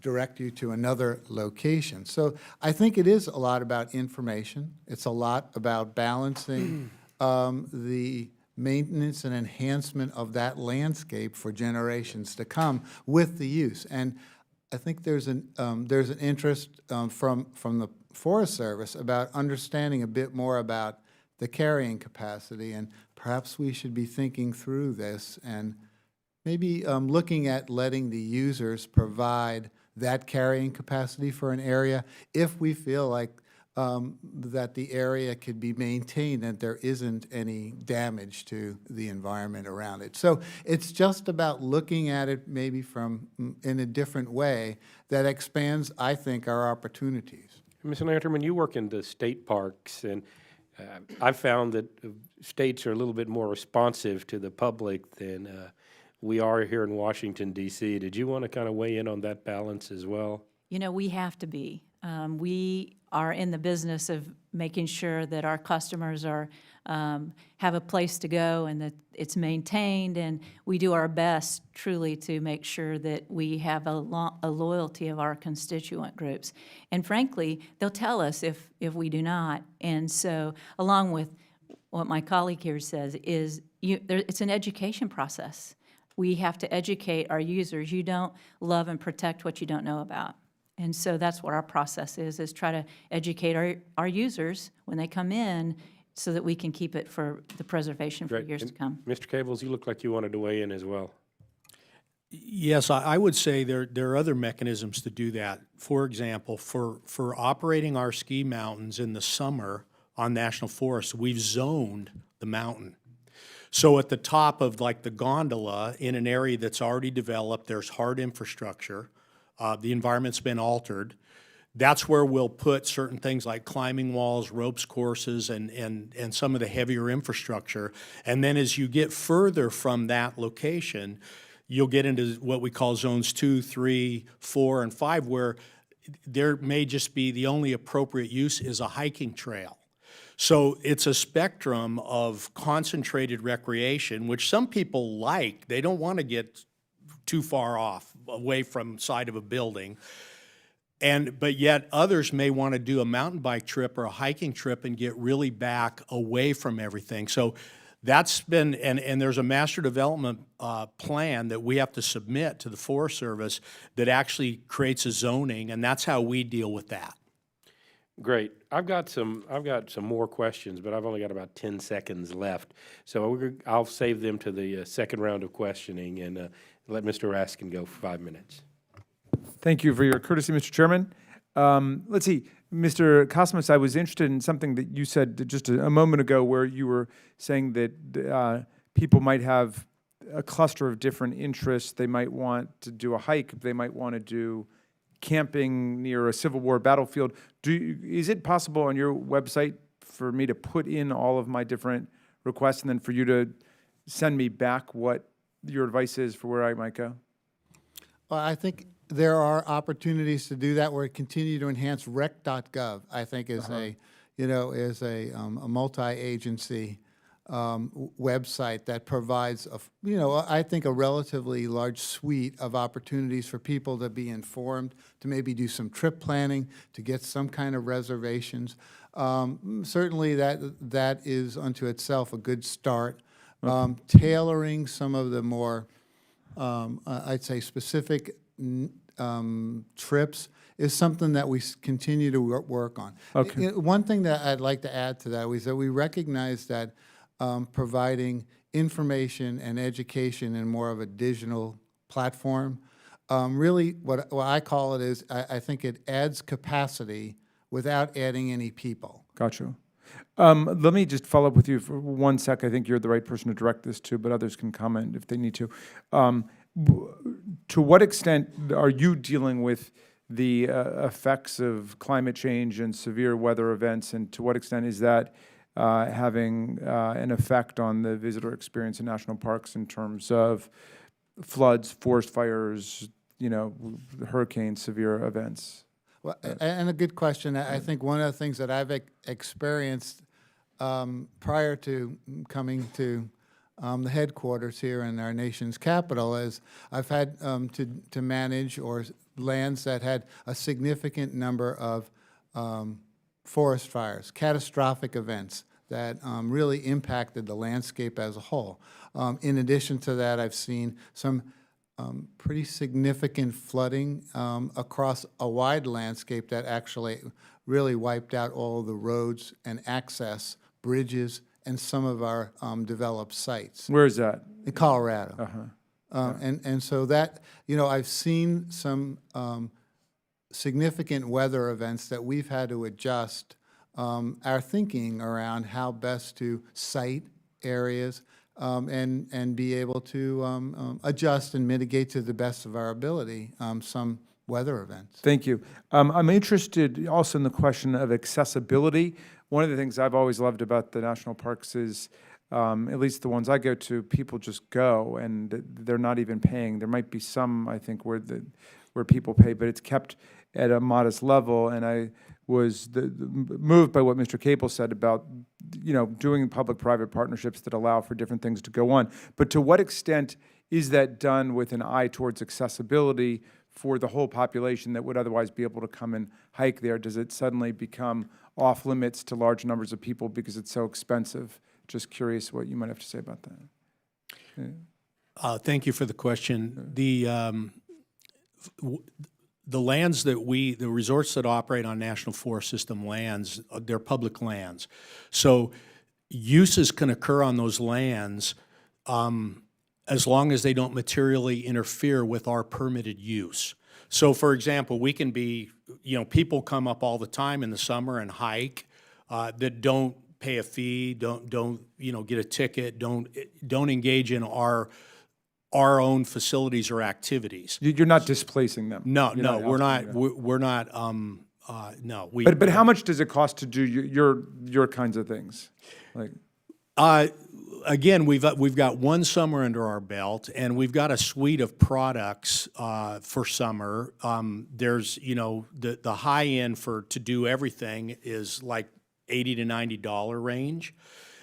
direct you to another location. So I think it is a lot about information. It's a lot about balancing the maintenance and enhancement of that landscape for generations to come with the use. And I think there's an interest from the Forest Service about understanding a bit more about the carrying capacity, and perhaps we should be thinking through this and maybe looking at letting the users provide that carrying capacity for an area if we feel like that the area could be maintained and there isn't any damage to the environment around it. So it's just about looking at it maybe from, in a different way that expands, I think, our opportunities. Ms. Lanterman, you work in the state parks, and I've found that states are a little bit more responsive to the public than we are here in Washington, D.C. Did you want to kind of weigh in on that balance as well? You know, we have to be. We are in the business of making sure that our customers are, have a place to go and that it's maintained, and we do our best truly to make sure that we have a loyalty of our constituent groups. And frankly, they'll tell us if we do not. And so, along with what my colleague here says, is it's an education process. We have to educate our users. You don't love and protect what you don't know about. And so that's what our process is try to educate our users when they come in so that we can keep it for the preservation for Great. years to And come. Mr. Cables, you look like you wanted to weigh in as well. Yes, I would say there are other mechanisms to do that. For example, for operating our ski mountains in the summer on national forests, we've zoned the mountain. So at the top of like the gondola, in an area that's already developed, there's hard infrastructure, the environment's been altered. That's where we'll put certain things like climbing walls, ropes courses, and some of the heavier infrastructure. And then as you get further from that location, you'll get into what we call zones 2, 3, 4, and 5, where there may just be the only appropriate use is a hiking trail. So it's a spectrum of concentrated recreation, which some people like. They don't want to get too far off, away from side of a building. But yet others may want to do a mountain bike trip or a hiking trip and get really back away from everything. So that's been, and there's a master development plan that we have to submit to the Forest Service that actually creates a zoning, and that's how we deal with that. Great. I've got some more questions, but I've only got about 10 seconds left. So I'll save them to the second round of questioning and let Mr. Raskin go for 5 minutes. Thank you for your courtesy, Mr. Chairman. Let's see, Mr. Cosmas, I was interested in something that you said just a moment ago, where you were saying that people might have a cluster of different interests. They might want to do a hike. They might want to do camping near a Civil War battlefield. Is it possible on your website for me to put in all of my different requests and then for you to send me back what your advice is for where I might go? Well, I think there are opportunities to do that. We're continue to enhance rec.gov, I think is a multi-agency website that provides I think a relatively large suite of opportunities for people to be informed, to maybe do some trip planning, to get some kind of reservations. Certainly that is unto itself a good start. Tailoring some of the more, I'd say, specific trips is something that we continue to work on. Okay. One thing that I'd like to add to that is that we recognize that providing information and education in more of a digital platform, really what I call it is, I think it adds capacity without adding any people. Gotcha. Let me just follow up with you for 1 sec. I think you're the right person to direct this to, but others can comment if they need to. To what extent are you dealing with the effects of climate change and severe weather events, and to what extent is that having an effect on the visitor experience in national parks in terms of floods, forest fires, hurricanes, severe events? Well, and a good question. I think one of the things that I've experienced prior to coming to the headquarters here in our nation's capital is I've had to manage lands that had a significant number of forest fires, catastrophic events that really impacted the landscape as a whole. In addition to that, I've seen some pretty significant flooding across a wide landscape that actually really wiped out all of the roads and access, bridges, and some of our developed sites. Where is that? In Colorado. And so that, I've seen some significant weather events that we've had to adjust our thinking around how best to site areas and be able to adjust and mitigate to the best of our ability some weather events. Thank you. I'm interested also in the question of accessibility. One of the things I've always loved about the national parks is, at least the ones I go to, people just go and they're not even paying. There might be some, I think, where people pay, but it's kept at a modest level. And I was moved by what Mr. Cable said about, doing public-private partnerships that allow for different things to go on. But to what extent is that done with an eye towards accessibility for the whole population that would otherwise be able to come and hike there? Does it suddenly become off limits to large numbers of people because it's so expensive? Just curious what you might have to say about that. Thank you for the question. The lands that the resorts that operate on National Forest System lands, they're public lands. So uses can occur on those lands as long as they don't materially interfere with our permitted use. So for example, we can be, people come up all the time in the summer and hike that don't pay a fee, don't get a ticket, don't engage in our own facilities or activities. You're not displacing them? No, You're no, we're not, ousting them. we're not, no. But how much does it cost to do your kinds of things? Like, Again, we've got one summer under our belt, and we've got a suite of products for summer. There's, the high end to do everything is like $80 to $90 range.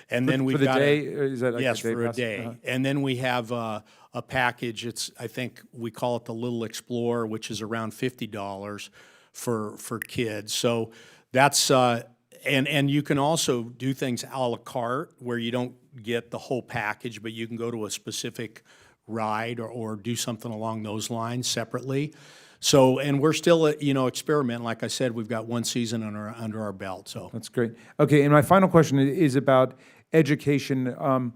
And then we've for the got day? Is that like yes, a day for a pass? day. Uh-huh. And then we have a package. I think we call it the Little Explorer, which is around $50 for kids. So that's and you can also do things a la carte where you don't get the whole package, but you can go to a specific ride or do something along those lines separately. So, and we're still, experimenting. Like I said, we've got one season under our belt. So That's great. Okay, and my final question is about education.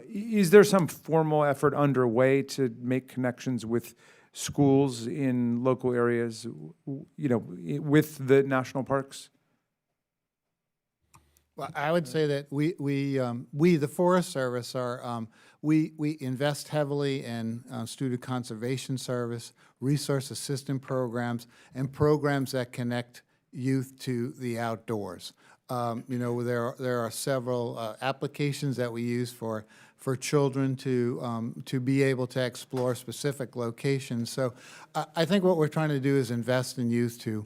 Is there some formal effort underway to make connections with schools in local areas, with the national parks? Well, I would say that we the Forest Service, we invest heavily in student conservation service, resource assistance programs, and programs that connect youth to the outdoors. There are several applications that we use for children to be able to explore specific locations. So I think what we're trying to do is invest in youth to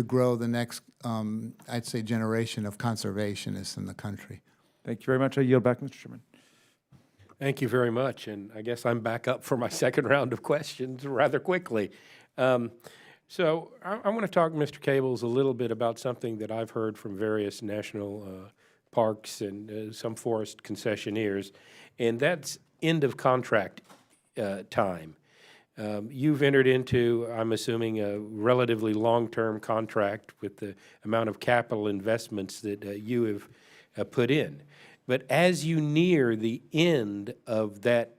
grow the next, I'd say, generation of conservationists in the country. Thank you very much. I yield back, Mr. Chairman. Thank you very much, and I guess I'm back up for my second round of questions rather quickly. So I want to talk, Mr. Cables, a little bit about something that I've heard from various national parks and some forest concessionaires, and that's end of contract time. You've entered into, I'm assuming, a relatively long-term contract with the amount of capital investments that you have put in. But as you near the end of that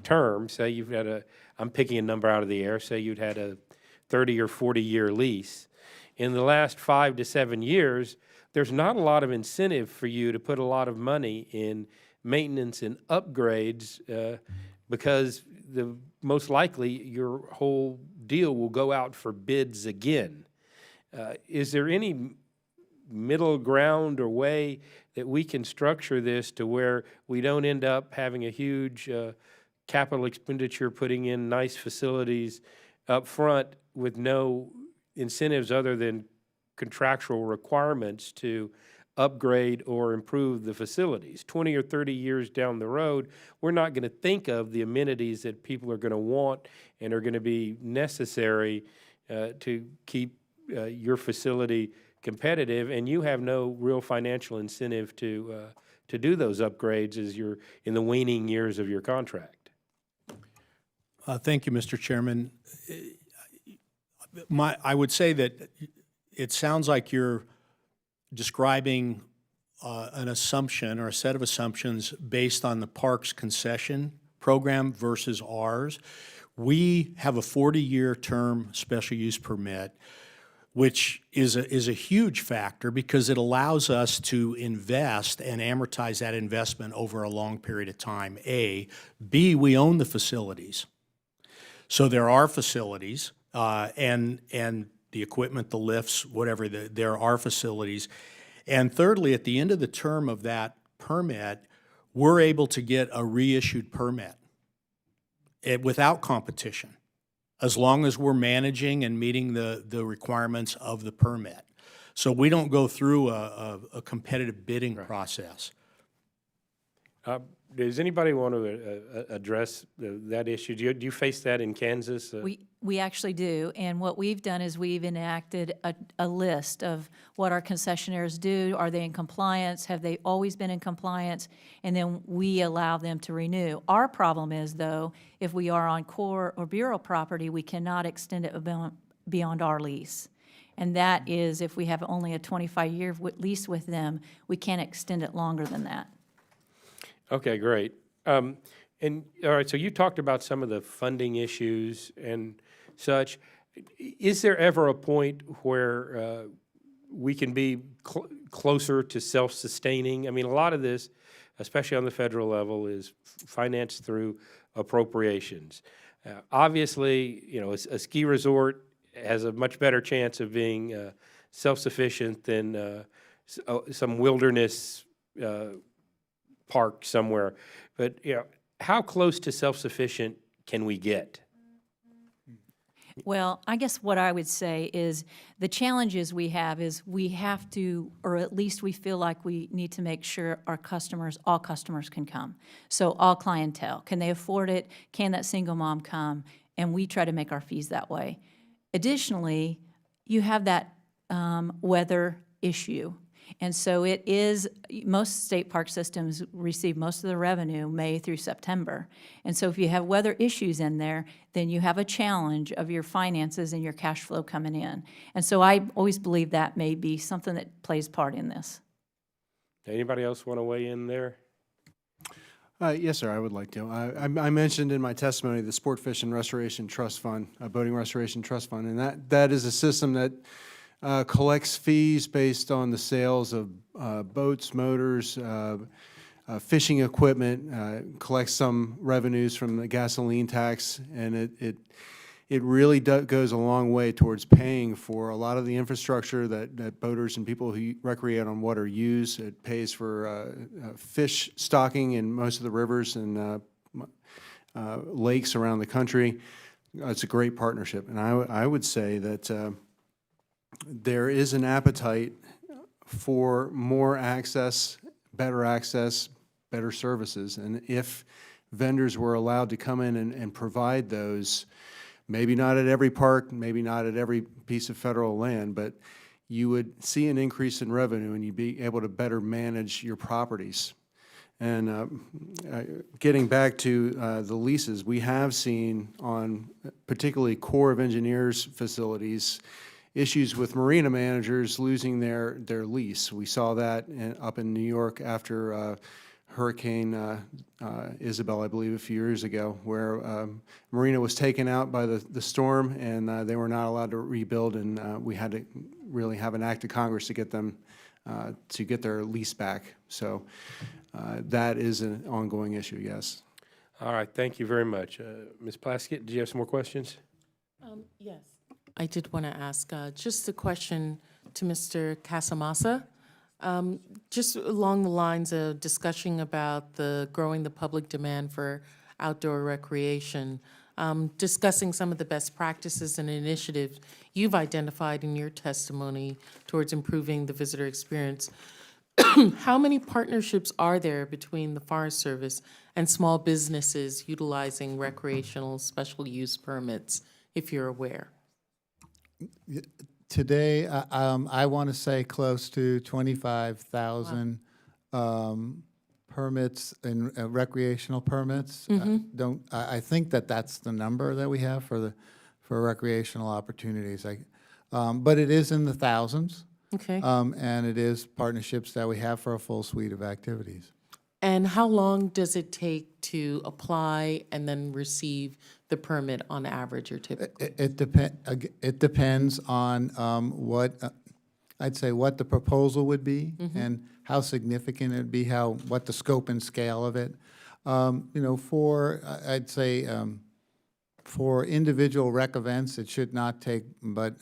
term, say you've had I'm picking a number out of the air, say you'd had a 30 or 40-year lease. In the last 5 to 7 years, there's not a lot of incentive for you to put a lot of money in maintenance and upgrades because most likely your whole deal will go out for bids again. Is there any middle ground or way that we can structure this to where we don't end up having a huge capital expenditure putting in nice facilities up front with no incentives other than contractual requirements to upgrade or improve the facilities? 20 or 30 years down the road, we're not going to think of the amenities that people are going to want and are going to be necessary to keep your facility competitive, and you have no real financial incentive to do those upgrades as you're in the waning years of your contract. thank you, Mr. Chairman. I would say that it sounds like you're describing an assumption or a set of assumptions based on the park's concession program versus ours. We have a 40-year term special use permit. which is a huge factor because it allows us to invest and amortize that investment over a long period of time, A. B, we own the facilities. So there are facilities, and the equipment, the lifts, whatever, there are facilities. And thirdly, at the end of the term of that permit, we're able to get a reissued permit without competition, as long as we're managing and meeting the requirements of the permit. So we don't go through a competitive bidding process. Does anybody want to address that issue? Do you face that in Kansas? We actually do, and what we've done is we've enacted a list of what our concessionaires do. Are they in compliance? Have they always been in compliance? And then we allow them to renew. Our problem is, though, if we are on Corps or Bureau property, we cannot extend it beyond our lease. And that is, if we have only a 25-year lease with them, we can't extend it longer than that. Okay, great. And, all right, so you talked about some of the funding issues and such. Is there ever a point where we can be closer to self-sustaining? I mean, a lot of this, especially on the federal level, is financed through appropriations. Obviously, you know, a ski resort has a much better chance of being self-sufficient than some wilderness park somewhere. But, you know, how close to self-sufficient can we get? Well, I guess what I would say is the challenges we have is we have to, or at least we feel like we need to make sure our customers, all customers can come. So all clientele, can they afford it? Can that single mom come? And we try to make our fees that way. Additionally, you have that weather issue. And so it is, most state park systems receive most of the revenue May through September. And so if you have weather issues in there, then you have a challenge of your finances and your cash flow coming in. And so I always believe that may be something that plays part in this. Anybody else want to weigh in there? Yes, sir, I would like to. I mentioned in my testimony the Sport Fish and Restoration Trust Fund, Boating Restoration Trust Fund, and that is a system that collects fees based on the sales of boats, motors, fishing equipment, collects some revenues from the gasoline tax, and it really goes a long way towards paying for a lot of the infrastructure that boaters and people who recreate on water use. It pays for fish stocking in most of the rivers and lakes around the country. It's a great partnership, and I would say that there is an appetite for more access, better services. And if vendors were allowed to come in and provide those, maybe not at every park, maybe not at every piece of federal land, but you would see an increase in revenue and you'd be able to better manage your properties. And getting back to the leases, we have seen on particularly Corps of Engineers facilities issues with marina managers losing their lease. We saw that up in New York after Hurricane Isabel, I believe, a few years ago, where marina was taken out by the storm and they were not allowed to rebuild, and we had to really have an act of Congress to get them to get their lease back. So that is an ongoing issue, yes. All right, thank you very much. Ms. Plaskett, do you have some more questions? Yes. I did want to ask just a question to Mr. Casamassa, just along the lines of discussing about growing the public demand for outdoor recreation, discussing some of the best practices and initiatives you've identified in your testimony towards improving the visitor experience. How many partnerships are there between the Forest Service and small businesses utilizing recreational special use permits, if you're aware? Today, I want to say close to 25,000 permits and recreational permits. I think that's the number that we have for recreational opportunities. But it is in the thousands. Okay. And it is partnerships that we have for a full suite of activities. And how long does it take to apply and then receive the permit on average or typically? It depends on what, I'd say what the proposal would be and how significant it'd be, what the scope and scale of it. You know, I'd say, for individual rec events, it should not take but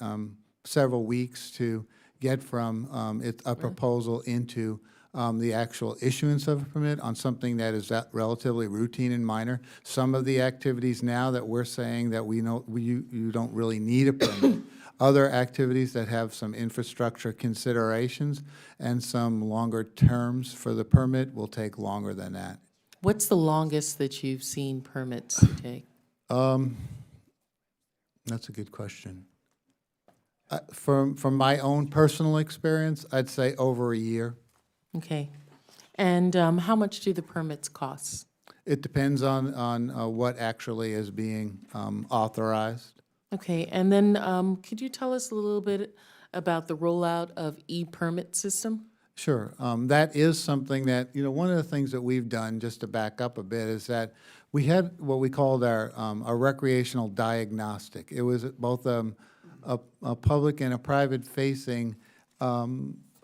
several weeks to get from a proposal into the actual issuance of a permit on something that is relatively routine and minor. Some of the activities now that we're saying that we know you don't really need a permit. Other activities that have some infrastructure considerations and some longer terms for the permit will take longer than that. What's the longest that you've seen permits take? That's a good question. From my own personal experience, I'd say over a year. Okay. And how much do the permits cost? It depends on what actually is being authorized. Okay, and then could you tell us a little bit about the rollout of e-permit system? Sure. That is something that, you know, one of the things that we've done, just to back up a bit, is that we had what we called our recreational diagnostic. It was both a public and a private-facing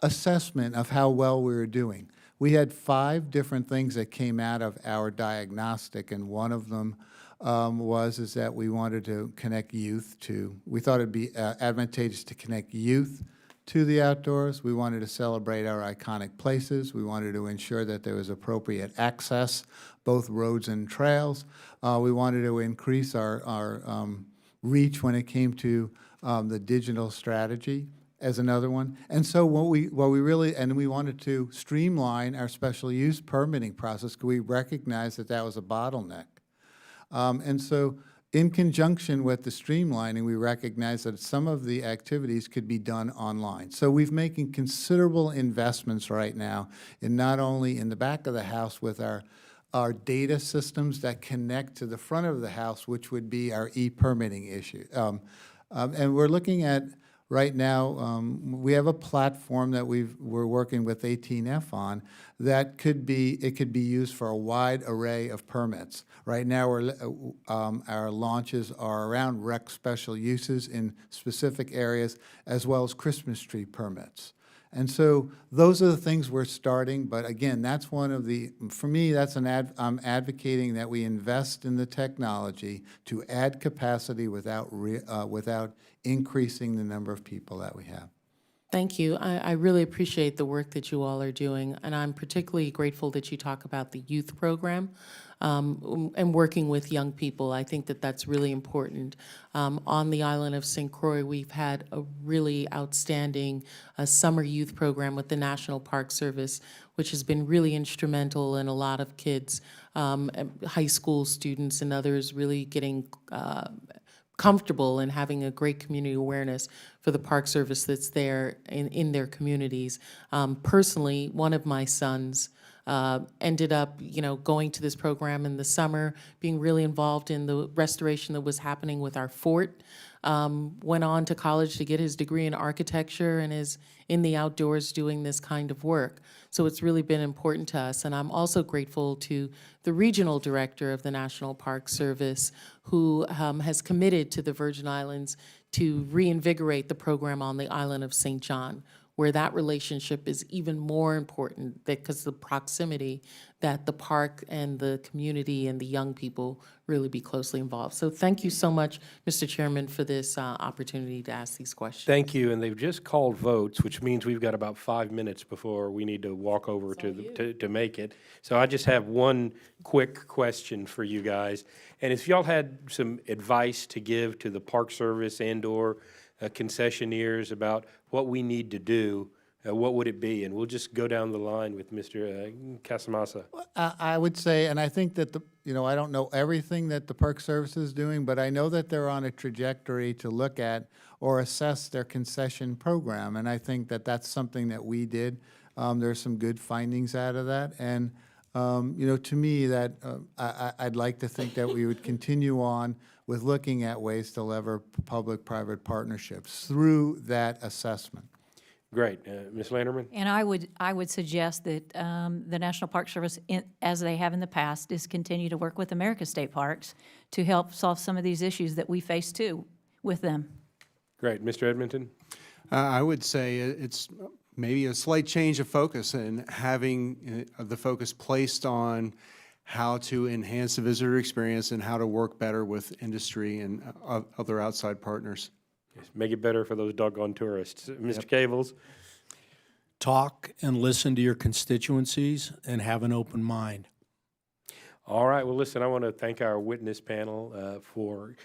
assessment of how well we were doing. We had 5 different things that came out of our diagnostic, and one of them is that we wanted to connect youth to, we thought it'd be advantageous to connect youth to the outdoors. We wanted to celebrate our iconic places. We wanted to ensure that there was appropriate access, both roads and trails. We wanted to increase our reach when it came to the digital strategy as another one. And so we wanted to streamline our special use permitting process because we recognized that that was a bottleneck. And so in conjunction with the streamlining, we recognized that some of the activities could be done online. So we've making considerable investments right now in not only in the back of the house with our data systems that connect to the front of the house, which would be our e-permitting issue. And we're looking at, right now, we have a platform that we're working with 18F on that could be used for a wide array of permits. Right now, our launches are around rec special uses in specific areas, as well as Christmas tree permits. And so those are the things we're starting, but again, that's one of the, for me, I'm advocating that we invest in the technology to add capacity without increasing the number of people that we have. Thank you. I really appreciate the work that you all are doing, and I'm particularly grateful that you talk about the youth program and working with young people. I think that that's really important. On the island of St. Croix, we've had a really outstanding summer youth program with the National Park Service, which has been really instrumental in a lot of kids, high school students and others really getting comfortable and having a great community awareness for the Park Service that's there in their communities. Personally, one of my sons ended up, going to this program in the summer, being really involved in the restoration that was happening with our fort. Went on to college to get his degree in architecture and is in the outdoors doing this kind of work. So it's really been important to us. And I'm also grateful to the regional director of the National Park Service who has committed to the Virgin Islands to reinvigorate the program on the island of St. John, where that relationship is even more important because the proximity that the park and the community and the young people really be closely involved. So thank you so much, Mr. Chairman, for this opportunity to ask these questions. Thank you, and they've just called votes, which means we've got about 5 minutes before we need to walk over to make it. So I just have one quick question for you guys, and if y'all had some advice to give to the Park Service and/or concessionaires about what we need to do, what would it be? And we'll just go down the line with Mr. Casamassa. I would say, and I think that I don't know everything that the Park Service is doing, but I know that they're on a trajectory to look at or assess their concession program, and I think that that's something that we did. There's some good findings out of that, and to me, that I'd like to think that we would continue on with looking at ways to lever public-private partnerships through that assessment. Great. Ms. Lanterman? And I would suggest that the National Park Service, as they have in the past, is continue to work with America's state parks to help solve some of these issues that we face too with them. Great. Mr. Edmonton? I would say it's maybe a slight change of focus and having the focus placed on how to enhance the visitor experience and how to work better with industry and other outside partners. Yes, make it better for those doggone tourists. Mr. Cables? Talk and listen to your constituencies and have an open mind. All right, well, listen, I want to thank our witness panel for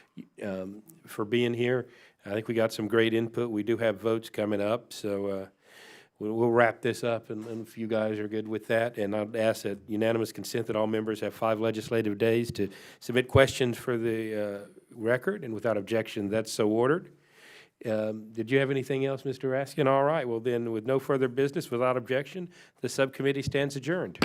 being here. I think we got some great input. We do have votes coming up, so we'll wrap this up, and if you guys are good with that. And I'd ask that unanimous consent that all members have 5 legislative days to submit questions for the record, and without objection, that's so ordered. Did you have anything else, Mr. Raskin? All right, well then, with no further business, without objection, the subcommittee stands adjourned.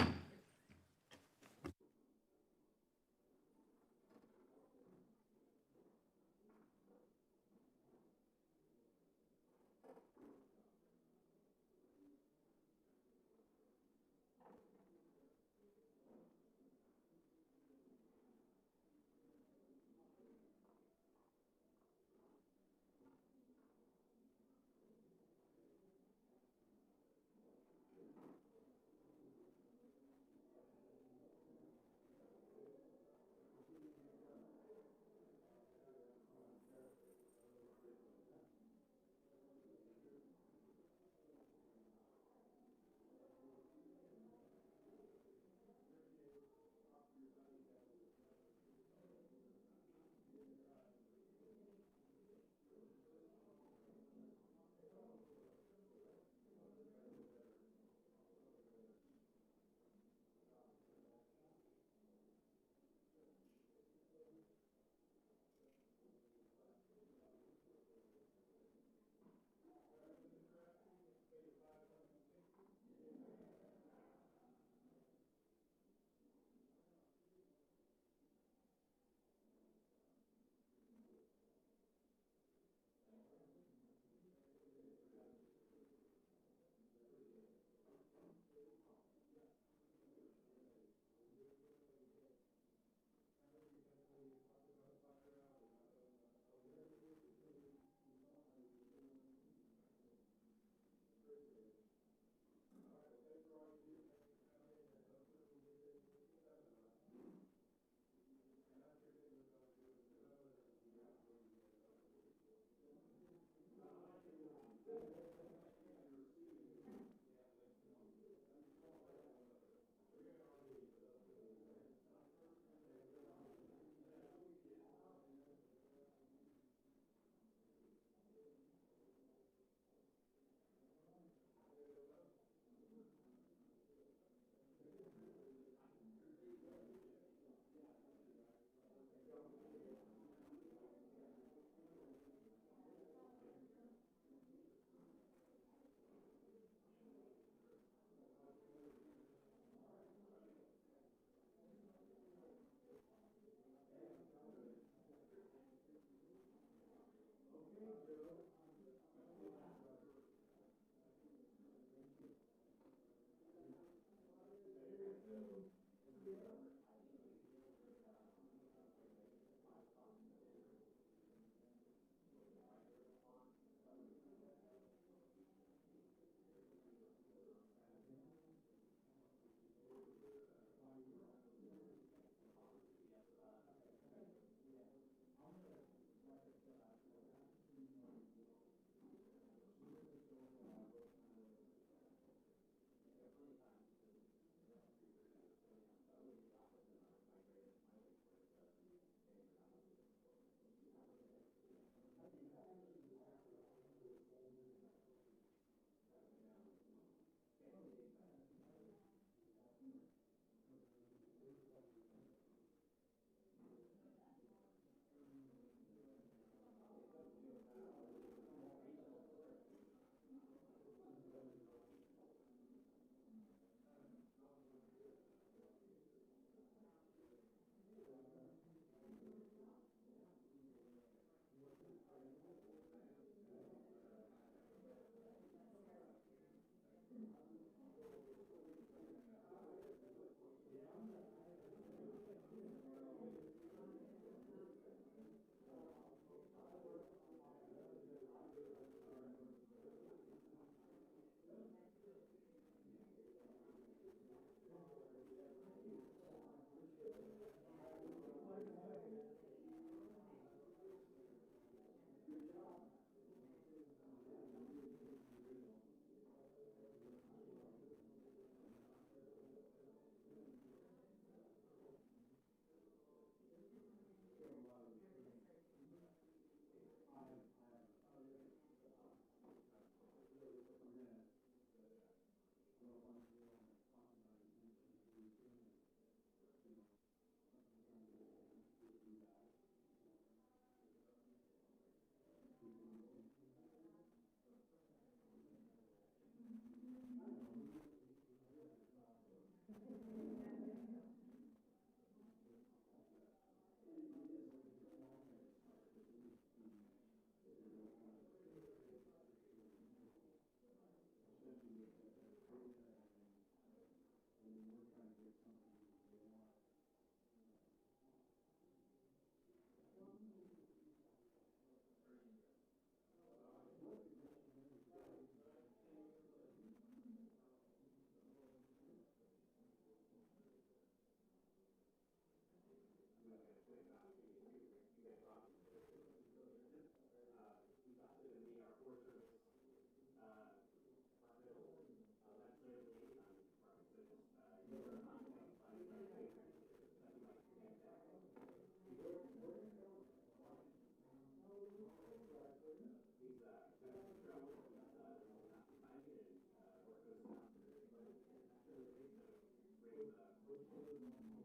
We're